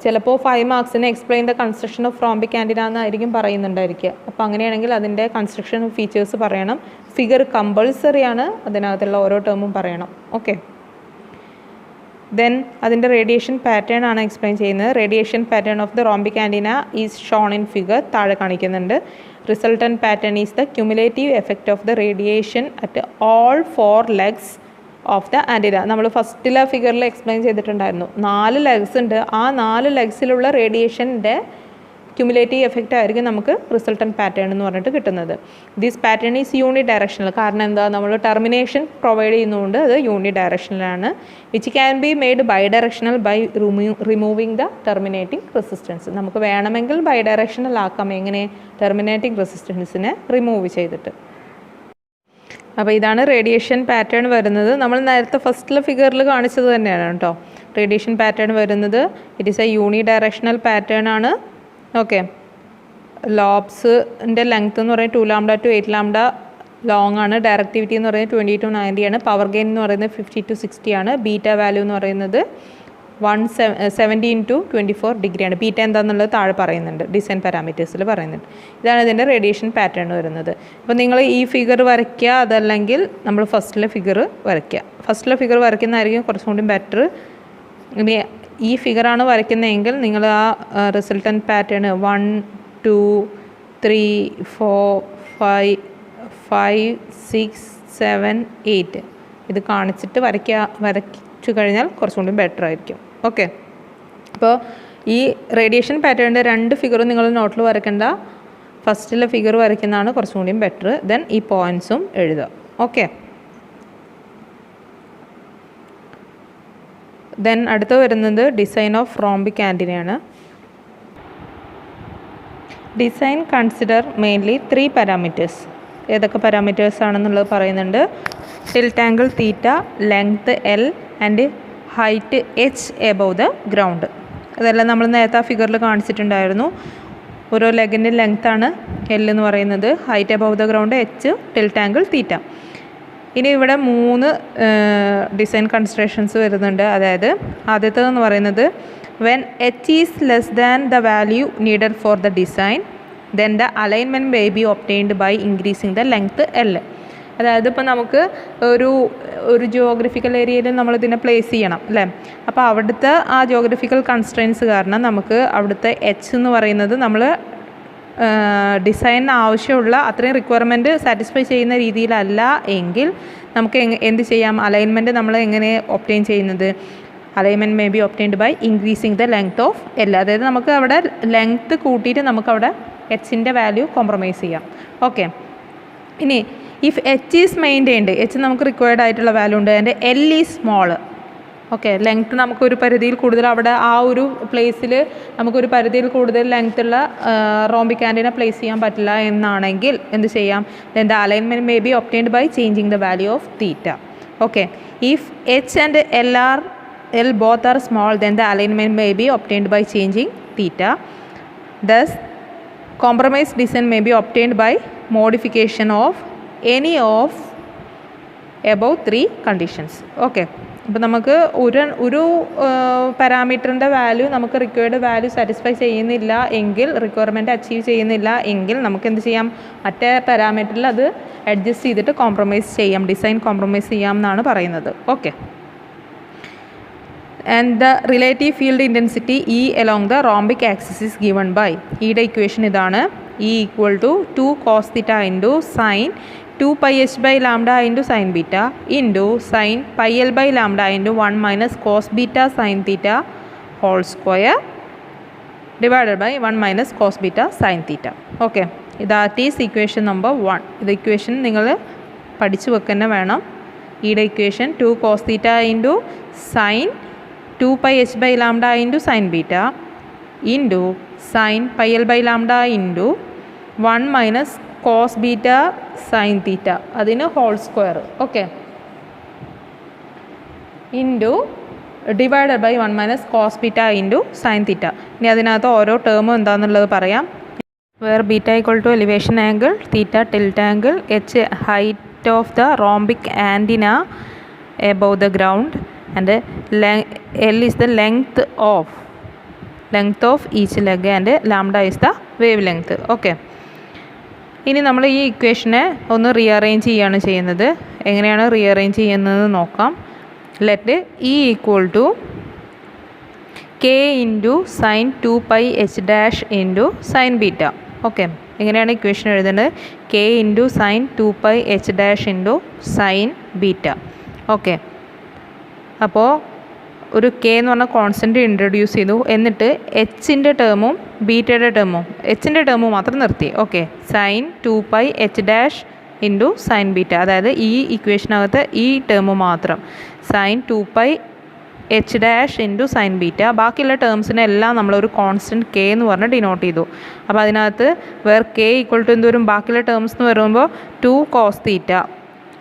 ചിലപ്പോൾ 5 മാർക്സിന് explain the construction of rhombic antenna എന്നായിരിക്കും പറയുന്നുണ്ടായിരിക്കുക. അപ്പോൾ അങ്ങനെയാണെങ്കിൽ അതിൻ്റെ കൺസ്ട്രക്ഷൻ ഫീച്ചേഴ്സ് പറയണം. ഫിഗർ കമ്പൾസറി ആണ്, അതിനകത്തുള്ള ഓരോ ടേമും പറയണം. ഓക്കെ, ദെൻ അതിൻ്റെ റേഡിയേഷൻ പാറ്റേൺ ആണ് എക്സ്പ്ലെയിൻ ചെയ്യുന്നത്. Radiation pattern of the rhombic antenna is shown in figure, താഴെ കാണിക്കുന്നുണ്ട്. Resultant pattern is the cumulative effect of the radiation at all 4 legs of the antenna. നമ്മൾ ഫസ്റ്റിലെ ഫിഗറിൽ എക്സ്പ്ലെയിൻ ചെയ്തിട്ടുണ്ടായിരുന്നു. 4 legs ഉണ്ട്. ആ 4 legsലുള്ള റേഡിയേഷൻ്റെ ക്യുമുലേറ്റീവ് എഫക്റ്റ് ആയിരിക്കും നമുക്ക് റിസൾട്ടൻറ്റ് പാറ്റേൺ എന്ന് പറഞ്ഞിട്ട് കിട്ടുന്നത്. This pattern is unidirectional. കാരണം എന്താ, നമ്മൾ ടെർമിനേഷൻ പ്രൊവൈഡ് ചെയ്യുന്നതുകൊണ്ട് അത് യൂണി ഡയറക്ഷണലാണ്. Which can be made bidirectional by removing the terminating resistance. നമുക്ക് വേണമെങ്കിൽ ബൈ ഡയറക്ഷണൽ ആക്കാം. എങ്ങനെ? ടെർമിനേറ്റിംഗ് റെസിസ്റ്റൻസിനെ റിമൂവ് ചെയ്തിട്ട്. അപ്പോൾ ഇതാണ് റേഡിയേഷൻ പാറ്റേൺ വരുന്നത്. നമ്മൾ നേരത്തെ ഫസ്റ്റിലെ ഫിഗറിൽ കാണിച്ചത് തന്നെയാണ് കേട്ടോ റേഡിയേഷൻ പാറ്റേൺ വരുന്നത്. It is A uni directional pattern ആണ്. ഓക്കെ, ലോബ്സിൻ്റെ ലെങ്ത് എന്ന് പറയുന്നത് 2 ലാംഡ ടു 8 ലാംഡ ലോങ് ആണ്. ഡയറക്ടിവിറ്റി എന്ന് പറയുന്നത് 20 to 90 ആണ്. പവർ ഗെയിൻ എന്ന് പറയുന്നത് 50 to 60 ആണ്. ബീറ്റ വാല്യൂ എന്ന് പറയുന്നത് 170 into 24 ഡിഗ്രിയാണ്. ബീറ്റ എന്താണെന്നുള്ളത് താഴെ പറയുന്നുണ്ട്, ഡിസൈൻ പാരാമീറ്റേഴ്സിൽ പറയുന്നുണ്ട്. ഇതാണ് ഇതിൻ്റെ റേഡിയേഷൻ പാറ്റേൺ വരുന്നത്. അപ്പോൾ നിങ്ങൾ ഈ ഫിഗർ വരയ്ക്കുക, അതല്ലെങ്കിൽ നമ്മൾ ഫസ്റ്റിലെ ഫിഗർ വരയ്ക്കുക. ഫസ്റ്റിലെ ഫിഗർ വരയ്ക്കുന്നതായിരിക്കും കുറച്ചും കൂടി ബെറ്റർ. ഇനി ഈ ഫിഗറാണ് വരയ്ക്കുന്നതെങ്കിൽ നിങ്ങൾ ആ റിസൾട്ടൻറ്റ് പാറ്റേൺ 1 2 3 4 5 5 6 7 8 ഇത് കാണിച്ചിട്ട് വരച്ചു കഴിഞ്ഞാൽ കുറച്ചും കൂടി ബെറ്റർ ആയിരിക്കും. ഓക്കെ, അപ്പോൾ ഈ റേഡിയേഷൻ പാറ്റേണിൻ്റെ 2 ഫിഗറും നിങ്ങൾ നോട്ടിൽ വരയ്ക്കേണ്ട. ഫസ്റ്റിലെ ഫിഗർ വരയ്ക്കുന്നതാണ് കുറച്ചും കൂടിയും ബെറ്റർ. ദെൻ ഈ പോയിൻറ്റ്സും എഴുതുക. ഓക്കെ, ദെൻ അടുത്ത് വരുന്നത് ഡിസൈൻ ഓഫ് റോംബിക് ആൻറ്റിനയാണ്. Design consider mainly 3 parameters. ഏതൊക്കെ പാരാമീറ്റേഴ്സ് ആണെന്നുള്ളത് പറയുന്നുണ്ട്. Tilt angle theta, length L and height H above the ground. അതെല്ലാം നമ്മൾ നേരത്തെ ആ ഫിഗറിൽ കാണിച്ചിട്ടുണ്ടായിരുന്നു. ഓരോ ലെഗിൻ്റെ ലെങ്ത്താണ് L എന്ന് പറയുന്നത്, height above the ground H, tilt angle theta. ഇനി ഇവിടെ 3 ഡിസൈൻ കൺസിഡറേഷൻസ് വരുന്നുണ്ട്. അതായത് ആദ്യത്തേതെന്ന് പറയുന്നത് when H is less than the value needed for the design then the alignment may be obtained by increasing the length L. അതായത് ഇപ്പോൾ നമുക്ക് ഒരു ജിയോഗ്രഫിക്കൽ ഏരിയയിൽ നമ്മളിതിനെ പ്ലേസ് ചെയ്യണം അല്ലേ. അപ്പോൾ അവിടുത്തെ ആ ജിയോഗ്രഫിക്കൽ കൺസ്ട്രെയിൻസ് കാരണം നമുക്ക് അവിടുത്തെ H എന്ന് പറയുന്നത് നമ്മൾ ഡിസൈനിന് ആവശ്യമുള്ള അത്രയും റിക്വയർമെൻറ്റ് സാറ്റിസ്ഫൈ ചെയ്യുന്ന രീതിയിലല്ല എങ്കിൽ നമുക്ക് എന്ത് ചെയ്യാം, അലൈൻമെൻറ്റ് നമ്മൾ എങ്ങനെ ഒബ്റ്റെയിൻ ചെയ്യുന്നത്, alignment may be obtained by increasing the length of L. അതായത് നമുക്ക് അവിടെ ലെങ്ത്ത് കൂട്ടിയിട്ട് നമുക്കവിടെ Hൻ്റെ വാല്യൂ കോംപ്രമൈസ് ചെയ്യാം. ഓക്കെ, ഇനി if H is maintained, H നമുക്ക് റിക്വയർഡ് ആയിട്ടുള്ള വാല്യൂ ഉണ്ട്, and L is small. Okay, length നമുക്കൊരു പരിധിയിൽ കൂടുതൽ അവിടെ ആ ഒരു പ്ലേസിൽ നമുക്കൊരു പരിധിയിൽ കൂടുതൽ ലെങ്ത്തുള്ള റോംബിക് ആൻറ്റിന പ്ലേസ് ചെയ്യാൻ പറ്റില്ല എന്നാണെങ്കിൽ എന്ത് ചെയ്യാം, then the alignment may be obtained by changing the value of theta. Okay, if H and L both are small, then the alignment may be obtained by changing theta. Thus, compromise design may be obtained by modification of any of above 3 conditions. Okay, അപ്പോൾ നമുക്ക് ഒരു പാരാമീറ്ററിൻ്റെ value നമുക്ക് required value satisfy ചെയ്യുന്നില്ല എങ്കിൽ, requirement achieve ചെയ്യുന്നില്ല എങ്കിൽ നമുക്ക് എന്ത് ചെയ്യാം, മറ്റേ പാരാമീറ്ററിൽ അത് അഡ്ജസ്റ്റ് ചെയ്തിട്ട് കോംപ്രമൈസ് ചെയ്യാം, ഡിസൈൻ കോംപ്രമൈസ് ചെയ്യാം എന്നാണ് പറയുന്നത്. Okay, and the relative field intensity E along the rhombic axis is given by യുടെ ഇക്വേഷൻ ഇതാണ്. E equal to 2 cos theta into sin 2 pi h by lambda into sin beta into sin pi l by lambda into 1 minus cos beta sin theta whole square divided by 1 minus cos beta sin theta. Okay, that is equation number 1. ഇത് equation നിങ്ങൾ പഠിച്ചു വെക്കുന്ന വേണം. ഈയുടെ equation 2 cos theta into sin 2 pi h by lambda into sin beta into sin pi l by lambda into 1 minus cos beta sin theta അതിന് whole square. Okay, into divided by 1 minus cos beta into sine theta. ഇനി അതിനകത്ത് ഓരോ ടേമും എന്താണെന്നുള്ളത് പറയാം. Where beta equal to elevation angle, theta tilt angle, H height of the rhombic antenna above the ground, and L is the length of each leg and lambda is the wavelength. Okay, ഇനി നമ്മൾ ഈ ഇക്വേഷനെ ഒന്ന് rearrange ചെയ്യുകയാണ് ചെയ്യുന്നത്. എങ്ങനെയാണ് rearrange ചെയ്യുന്നത് നോക്കാം. Let E equal to K into sine 2 pi h dash into sine beta. Okay, എങ്ങനെയാണ് ഇക്വേഷൻ എഴുതുന്നത്, K into sine 2 pi h dash into sine beta. Okay, അപ്പോൾ ഒരു കെ എന്ന് പറഞ്ഞ കോൺസ്റ്റൻറ്റ് ഇൻട്രൊഡ്യൂസ് ചെയ്തു. എന്നിട്ട് എച്ചിൻ്റെ ടേമും ബീറ്റയുടെ ടേമും എച്ചിൻ്റെ ടേമും മാത്രം നിർത്തി. Okay, sine 2π h dash into sine beta, അതായത് ഈ ഇക്വേഷനകത്ത് ഈ ടേം മാത്രം sine 2π h dash into sine beta. ബാക്കിയുള്ള ടേംസിനെല്ലാം നമ്മളൊരു കോൺസ്റ്റൻറ്റ് കെ എന്ന് പറഞ്ഞ് ഡിനോട്ട് ചെയ്തു. അപ്പോൾ അതിനകത്ത് കെ ഈക്വൽ ടു എന്ത് വരും? ബാക്കിയുള്ള ടേംസ് എന്ന് പറയുമ്പോൾ 2 cos തീറ്റ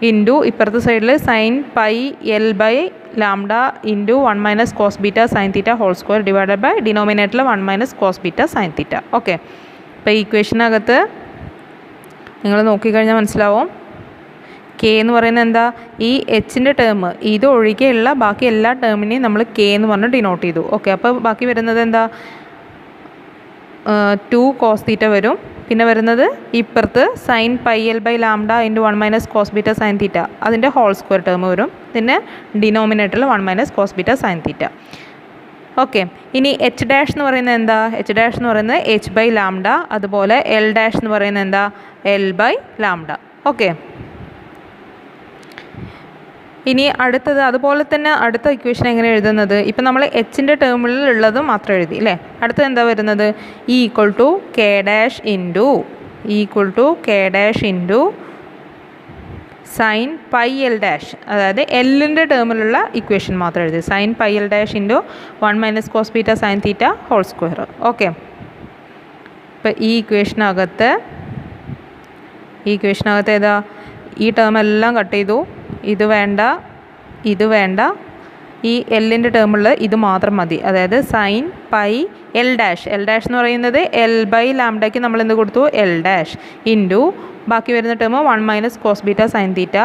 ഇൻറ്റു ഇപ്പുറത്തെ സൈഡിൽ sine pi L by lambda into 1 - cos beta sine theta whole square divided by ഡിനോമിനേറ്ററിൽ 1 - cos beta sine theta. Okay, അപ്പോൾ ഈ ഇക്വേഷനകത്ത് നിങ്ങൾ നോക്കിക്കഴിഞ്ഞാൽ മനസ്സിലാവും കെ എന്ന് പറയുന്നത് എന്താ? ഈ എച്ചിൻ്റെ ടേം ഇത് ഒഴികെയുള്ള ബാക്കി എല്ലാ ടേമിനെയും നമ്മൾ കെ എന്ന് പറഞ്ഞ് ഡിനോട്ട് ചെയ്തു. ഓക്കെ, അപ്പോൾ ബാക്കി വരുന്നത് എന്താ? 2 cos തീറ്റ വരും. പിന്നെ വരുന്നത് ഇപ്പുറത്ത് sine pi L by lambda into 1 - cos beta sine theta, അതിൻ്റെ ഹോൾ സ്ക്വയർ ടേം വരും. പിന്നെ ഡിനോമിനേറ്ററിൽ 1 - cos beta sine theta. Okay, ഇനി എച്ച് ഡാഷ് എന്ന് പറയുന്നത് എന്താ? എച്ച് ഡാഷ് എന്ന് പറയുന്നത് എച്ച് ബൈ ലാംഡ. അതുപോലെ എൽ ഡാഷ് എന്ന് പറയുന്നത് എന്താ? L by lambda. ഓക്കെ, ഇനി അടുത്തത് അതുപോലെ തന്നെ അടുത്ത ഇക്വേഷൻ എങ്ങനെ എഴുതുന്നത്? ഇപ്പം നമ്മൾ എച്ചിൻ്റെ ടേമിൽ ഉള്ളത് മാത്രം എഴുതി അല്ലേ. അടുത്തത് എന്താ വരുന്നത്? Equal to K dash into sine pi L dash, അതായത് എല്ലിൻ്റെ ടേമിലുള്ള ഇക്വേഷൻ മാത്രം എഴുതി. Sine pi L dash into 1 - cos beta sine theta whole square. Okay, ഇപ്പം ഈ ഇക്വേഷനകത്ത് ഏതാ? ഈ ടേം എല്ലാം കട്ട് ചെയ്തു. ഇത് വേണ്ട, ഈ എല്ലിൻ്റെ ടേമുള്ള ഇത് മാത്രം മതി. അതായത് സൈൻ പൈ എൽ ഡാഷ് എന്ന് പറയുന്നത് എൽ ബൈ ലാംഡയ്ക്ക് നമ്മൾ എന്ത് കൊടുത്തു? എൽ ഡാഷ് ഇൻറ്റു ബാക്കി വരുന്ന term 1 - cos beta sine theta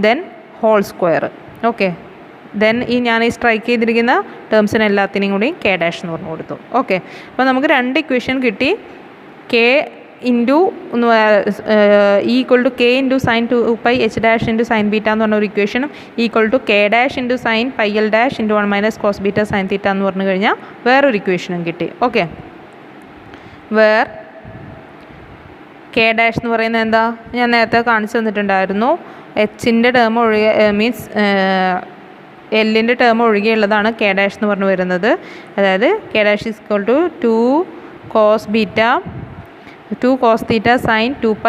then whole square. Okay, then ഞാൻ ഈ സ്ട്രൈക്ക് ചെയ്തിരിക്കുന്ന ടേംസിന് എല്ലാത്തിനെയും കൂടി കെ ഡാഷ് എന്ന് പറഞ്ഞു കൊടുത്തു. ഓക്കെ, അപ്പോൾ നമുക്ക് 2 ഇക്വേഷൻ കിട്ടി. K into equal to K into sine 2π h dash into sine beta എന്ന് പറഞ്ഞ ഒരു ഇക്വേഷനും equal to K dash into sine pi L dash into 1 - cos beta sine theta എന്ന് പറഞ്ഞു കഴിഞ്ഞാൽ വേറൊരു ഇക്വേഷനും കിട്ടി. ഓക്കെ, കെ ഡാഷ് എന്ന് പറയുന്നത് എന്താ? ഞാൻ നേരത്തെ കാണിച്ചു തന്നിട്ടുണ്ടായിരുന്നു. എച്ചിൻ്റെ ടേം ഒഴികെ മീൻസ് എല്ലിൻ്റെ ടേം ഒഴികെയുള്ളതാണ് കെ ഡാഷ് എന്ന് പറഞ്ഞു വരുന്നത്. അതായത് K dash is equal to 2 cos theta sine 2π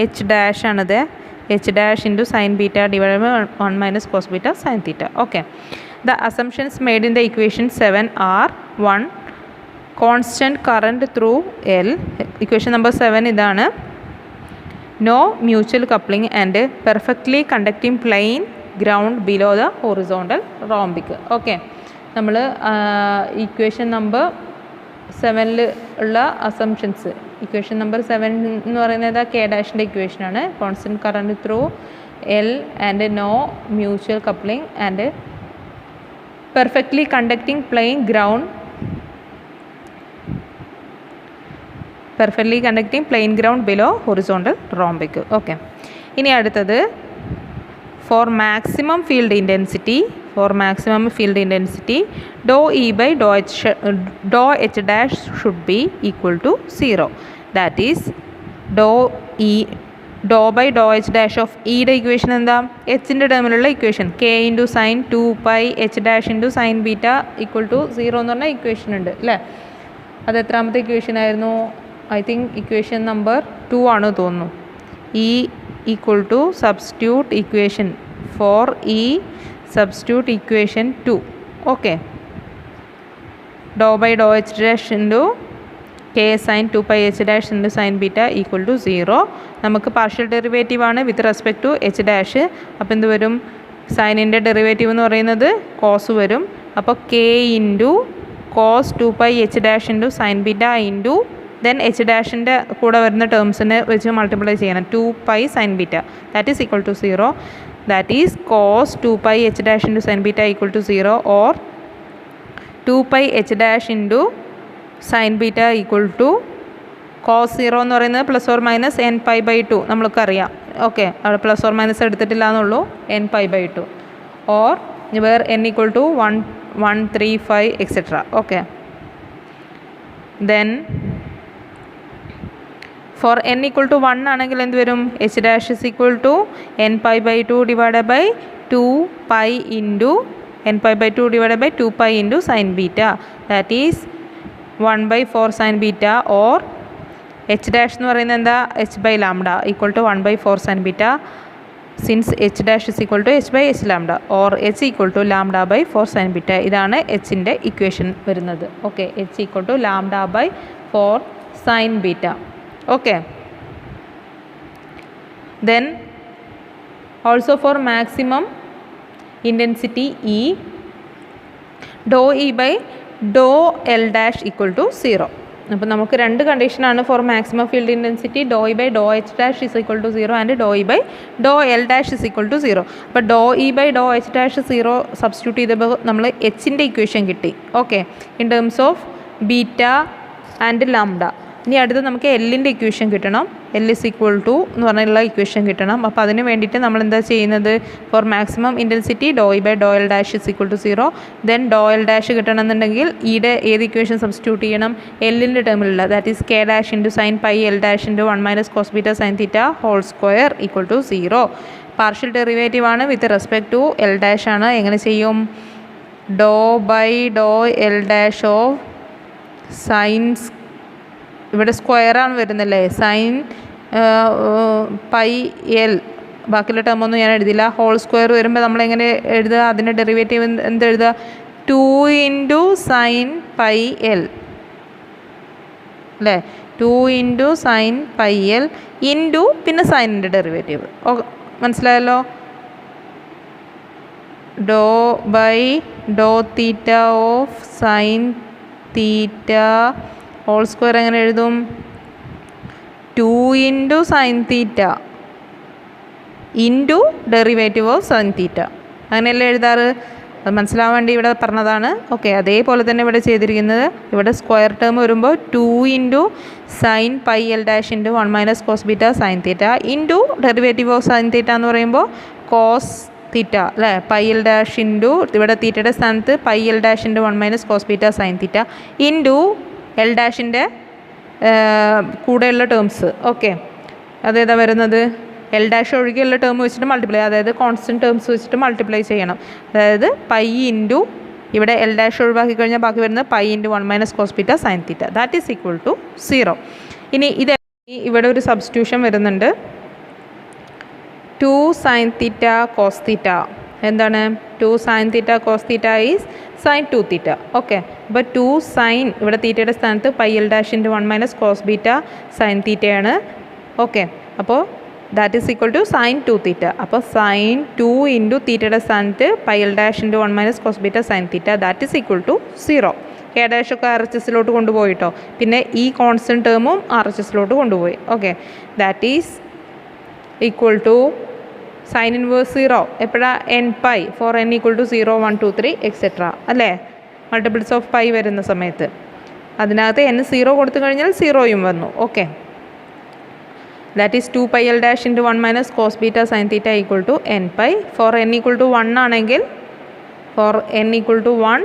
h dash ആണിത്. h dash into sine beta divide by 1 - cos beta sine theta. Okay, the assumptions made in the equation 7 are 1 constant current through L. Equation number 7 ഇതാണ്. No mutual coupling and perfectly conducting plane ground below the horizontal rhombic. Okay, നമ്മൾ equation number 7 ഉള്ള assumptions. Equation number 7 എന്ന് പറയുന്നത് K ഡാഷിൻ്റെ ഇക്വേഷനാണ്. Constant current through L and no mutual coupling and perfectly conducting plane ground below horizontal rhombic. Okay, ഇനി അടുത്തത് for maximum field intensity do E by do H dash should be equal to 0. That is do by do H dash of ഇയുടെ equation എന്താ? എച്ചിൻ്റെ ടേമിലുള്ള equation K into sine 2π h dash into sine beta equal to 0 എന്ന് പറഞ്ഞ equation ഉണ്ട് അല്ലേ. അത് എത്രാമത്തെ ഇക്വേഷൻ ആയിരുന്നു? ഐ തിങ്ക് ഇക്വേഷൻ നമ്പർ 2 ആണ് തോന്നുന്നു. E equal to substitute equation 4 substitute equation 2. Okay, do by do H dash into K sine 2π h dash into sine beta equal to 0. നമുക്ക് പാർഷ്യൽ ഡെറിവേറ്റീവ് ആണ് with respect to H dash. അപ്പോൾ എന്ത് വരും? സൈനിൻ്റെ derivative എന്ന് പറയുന്നത് cos വരും. അപ്പോൾ K into cos 2π h dash into sine beta into then H ഡാഷിൻ്റെ കൂടെ വരുന്ന ടേംസിനെ വെച്ച് മൾട്ടിപ്ലൈ ചെയ്യണം 2π sine beta that is equal to 0. That is cos 2π h dash into sin beta equal to 0 or 2π h dash into sin beta equal to cos 0 എന്ന് പറയുന്നത് plus or minus nπ/2 നമ്മൾക്ക് അറിയാം. ഓക്കെ, അവിടെ plus or minus എടുത്തിട്ടില്ല എന്നുള്ളൂ. nπ/2 or where n equal to 1, 1, 3, 5 etc. Okay, then for n equal to 1 ആണെങ്കിൽ എന്ത് വരും? h dash is equal to nπ/2 divided by 2π into n pi by 2 divided by 2 pi into sin beta, that is 1 by 4 sin beta, or h dash എന്ന് പറയുന്നത് എന്താ, h by lambda equal to 1 by 4 sin beta, since h dash is equal to h by h lambda, or h equal to lambda by 4 sin beta. ഇതാണ് എച്ചിൻ്റെ equation വരുന്നത്. Okay, h equal to lambda by 4 sin beta. Okay, then also for maximum intensity E, dou E by dou L dash equal to 0. അപ്പോൾ നമുക്ക് രണ്ട് കണ്ടീഷനാണ് for maximum field intensity. Do E by do H dash is equal to 0 and do E by do L dash is equal to 0. അപ്പോൾ do E by do H dash 0 substitute ചെയ്തപ്പോൾ നമ്മൾ എച്ചിൻ്റെ equation കിട്ടി. Okay, in terms of beta and lambda. ഇനി അടുത്ത് നമുക്ക് എല്ലിൻ്റെ equation കിട്ടണം. എൽ ഇസ് ഈക്വൽ ടു എന്ന് പറഞ്ഞുള്ള ഇക്വേഷൻ കിട്ടണം. അപ്പോൾ അതിന് വേണ്ടിയിട്ട് നമ്മൾ എന്താ ചെയ്യുന്നത്, for maximum intensity do E by do L dash is equal to 0. Then do L dash കിട്ടണമെന്നുണ്ടെങ്കിൽ ഈയുടെ ഏത് ഇക്വേഷൻ സബ്സ്റ്റിറ്റ്യൂട്ട് ചെയ്യണം, എല്ലിൻ്റെ ടേമിലുള്ള, that is K dash into sine pi L dash into 1 minus cos beta sine theta whole square equal to 0. Partial derivative ആണ്, with respect to L dash ആണ്. എങ്ങനെ ചെയ്യും, do by do L dash of sines, ഇവിടെ സ്ക്വയറാണ് വരുന്നല്ലേ, sign pi L, ബാക്കിയുള്ള ടേമൊന്നും ഞാൻ എഴുതില്ല. Whole square വരുമ്പോൾ നമ്മളെങ്ങനെ എഴുതുക, അതിൻ്റെ ഡെറിവേറ്റീവ് എന്തെഴുതുക, 2 ഇൻറ്റു സൈൻ പൈ എൽ അല്ലേ, 2 into sine pi L into പിന്നെ സൈനിൻ്റെ ഡെറിവേറ്റീവ്. ഓ, മനസ്സിലായല്ലോ. Do by do theta of sine theta whole square എങ്ങനെ എഴുതും, 2 into sine theta into derivative of sine theta. അങ്ങനെയല്ലേ എഴുതാറ്, അത് മനസ്സിലാവാൻ വേണ്ടി ഇവിടെ പറഞ്ഞതാണ്. ഓക്കെ, അതേപോലെ തന്നെ ഇവിടെ ചെയ്തിരിക്കുന്നത്, ഇവിടെ സ്ക്വയർ ടേം വരുമ്പോൾ 2 into sine pi L dash into 1 minus cos beta sine theta into derivative of sine theta എന്ന് പറയുമ്പോൾ കോസ് തീറ്റ അല്ലേ, പൈ എൽ ഡാഷ് ഇൻറ്റു ഇവിടെ തീറ്റയുടെ സ്ഥാനത്ത് pi L dash into 1 minus cos beta sine theta into L ഡാഷിൻ്റെ കൂടെയുള്ള terms. Okay, അതേതാ വരുന്നത്, എൽ ഡാഷ് ഒഴികെയുള്ള ടേം വെച്ചിട്ട് മൾട്ടിപ്ലൈ, അതായത് കോൺസ്റ്റൻറ്റ് ടേംസ് വെച്ചിട്ട് മൾട്ടിപ്ലൈ ചെയ്യണം. അതായത് പൈ ഇൻറ്റു ഇവിടെ എൽ ഡാഷ് ഒഴിവാക്കി കഴിഞ്ഞാൽ ബാക്കി വരുന്നത് pi into 1 minus cos beta sine theta, that is equal to 0. ഇനി ഇത് ഇവിടെ ഒരു സബ്സ്റ്റിറ്റ്യൂഷൻ വരുന്നുണ്ട്, 2 സൈൻ തീറ്റ കോസ് തീറ്റ. എന്താണ് 2 sine theta cos theta is sine 2 theta. Okay, അപ്പോൾ 2 സൈൻ ഇവിടെ തീറ്റയുടെ സ്ഥാനത്ത് pi L dash into 1 minus cos beta sine തീറ്റയാണ്. ഓക്കെ, അപ്പോൾ that is equal to sine 2 theta. അപ്പോൾ സൈൻ 2 ഇൻറ്റു തീറ്റയുടെ സ്ഥാനത്ത് pi L dash into 1 minus cos beta sine theta, that is equal to 0. K dash ഒക്കെ R H എസിലോട്ട് കൊണ്ടുപോയിട്ടോ, പിന്നെ ഈ കോൺസ്റ്റൻറ്റ് ടേമും ആർ എച്ച് എസിലോട്ട് കൊണ്ടുപോയി. Okay, that is equal to sine inverse 0 എപ്പോഴാണ്, N pi, for N equal to 0 1 2 3 etcetera അല്ലേ, multiples of pi വരുന്ന സമയത്ത് അതിനകത്ത് n 0 കൊടുത്തു കഴിഞ്ഞാൽ 0യും വന്നു. Okay, that is 2 pi L dash into 1 minus cos beta sine theta equal to N pi. For N equal to 1 ആണെങ്കിൽ, for N equal to 1,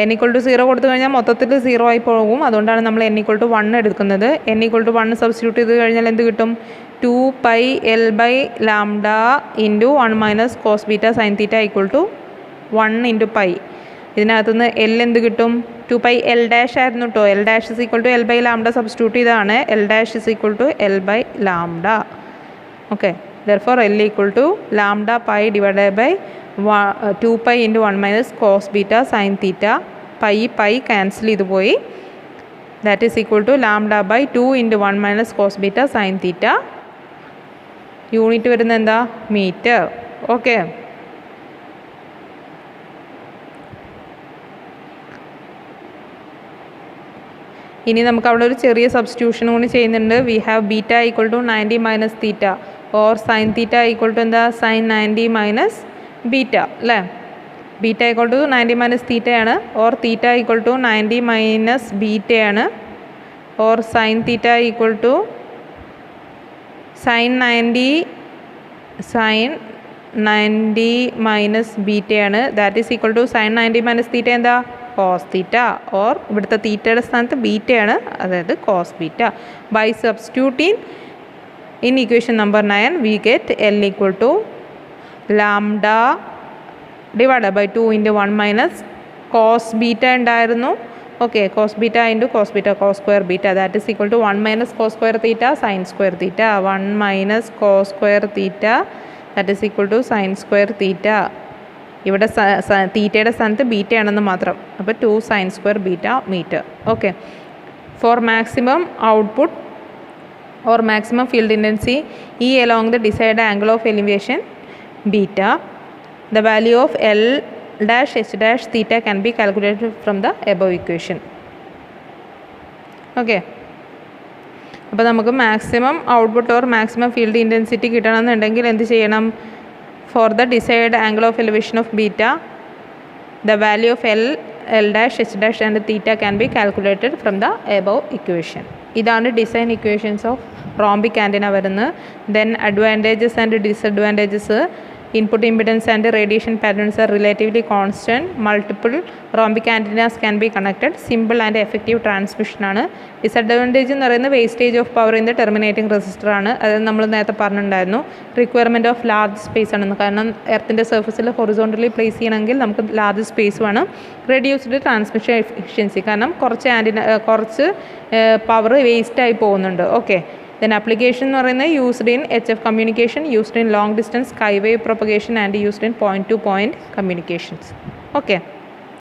n equal to 0 കൊടുത്തു കഴിഞ്ഞാൽ മൊത്തത്തിൽ 0 ആയി പോകും. അതുകൊണ്ടാണ് നമ്മൾ n ഈക്വൽ ടു 1 എടുക്കുന്നത്. n ഈക്വൽ ടു 1 സബ്സ്റ്റിറ്റ്യൂട്ട് ചെയ്ത് കഴിഞ്ഞാൽ എന്ത് കിട്ടും, 2 pi L by lambda into 1 minus cos beta sine theta equal to 1 into pi. ഇതിനകത്തുനിന്ന് എൽ എന്ത് കിട്ടും, 2 പൈ എൽ ഡാഷ് ആയിരുന്നു കേട്ടോ, L dash is equal to L by lambda substitute ചെയ്താണ്, L dash is equal to L by lambda. Okay, therefore L equal to lambda pi divided by 2 pi into 1 minus cos beta sine theta. Pi cancel ചെയ്ത് പോയി, that is equal to lambda by 2 into 1 minus cos beta sine theta. Unit വരുന്നത് എന്താ, metre. Okay, ഇനി നമുക്ക് അവിടെ ഒരു ചെറിയ സബ്സ്റ്റിറ്റ്യൂഷനും കൂടി ചെയ്യുന്നുണ്ട്. We have beta equal to 90 minus theta, or sine theta equal to എന്താ, സൈൻ 90 മൈനസ് ബീറ്റ അല്ലേ. ബീറ്റ ഈക്വൽ ടു 90 മൈനസ് തീറ്റയാണ്, or theta equal to 90 minus ബീറ്റയാണ്, or sine theta equal to sine 90 minus ബീറ്റയാണ്. That is equal to sine 90 minus theta എന്താ, cos theta, or ഇവിടുത്തെ തീറ്റയുടെ സ്ഥാനത്ത് ബീറ്റയാണ്, അതായത് cos beta. By substituting in equation number 9 V get L equal to lambda divide by 2 into 1 minus cos beta ഉണ്ടായിരുന്നു. Okay, cos beta into cos beta cos square beta that is equal to 1 minus cos square theta sine square theta. 1 minus cos square theta that is equal to sine square theta. ഇവിടെ തീറ്റയുടെ സ്ഥാനത്ത് beta ആണെന്ന് മാത്രം. അപ്പോൾ 2 sine square beta metre. Okay, for maximum output or maximum field intensity E along the desired angle of elevation beta, the value of L dash H dash theta can be calculated from the above equation. Okay, അപ്പോൾ നമുക്ക് maximum output or maximum field intensity കിട്ടണമെന്നുണ്ടെങ്കിൽ എന്ത് ചെയ്യണം? For the decide angle of elevation of beta, the value of L dash H dash and theta can be calculated from the above equation. ഇതാണ് design equations of rhombic antenna വരുന്നത്. Then advantages and disadvantages. Input impedance and radiation patterns are relatively constant. Multiple rhombic antennas can be connected. Simple and effective ട്രാൻസ്മിഷനാണ്. Disadvantage എന്ന് പറയുന്നത് wastage of power in the terminating resistor ആണ്. അത് നമ്മൾ നേരത്തെ പറഞ്ഞിട്ടുണ്ടായിരുന്നു. Requirement of large space ആണെന്ന്. കാരണം എർത്തിൻ്റെ സർഫസിൽ ഹൊറിസോണ്ടലി പ്ലേസ് ചെയ്യണമെങ്കിൽ നമുക്ക് ലാർജ് സ്പേസ് വേണം. റെഡ്യൂസ്ഡ് ട്രാൻസ്മിഷൻ എഫിഷ്യൻസി, കാരണം കുറച്ച് പവർ വേസ്റ്റായി പോകുന്നുണ്ട്. ഓക്കെ, then application എന്ന് പറയുന്നത് used in HF communication, used in long distance sky wave propagation and used in point two point communications. Okay.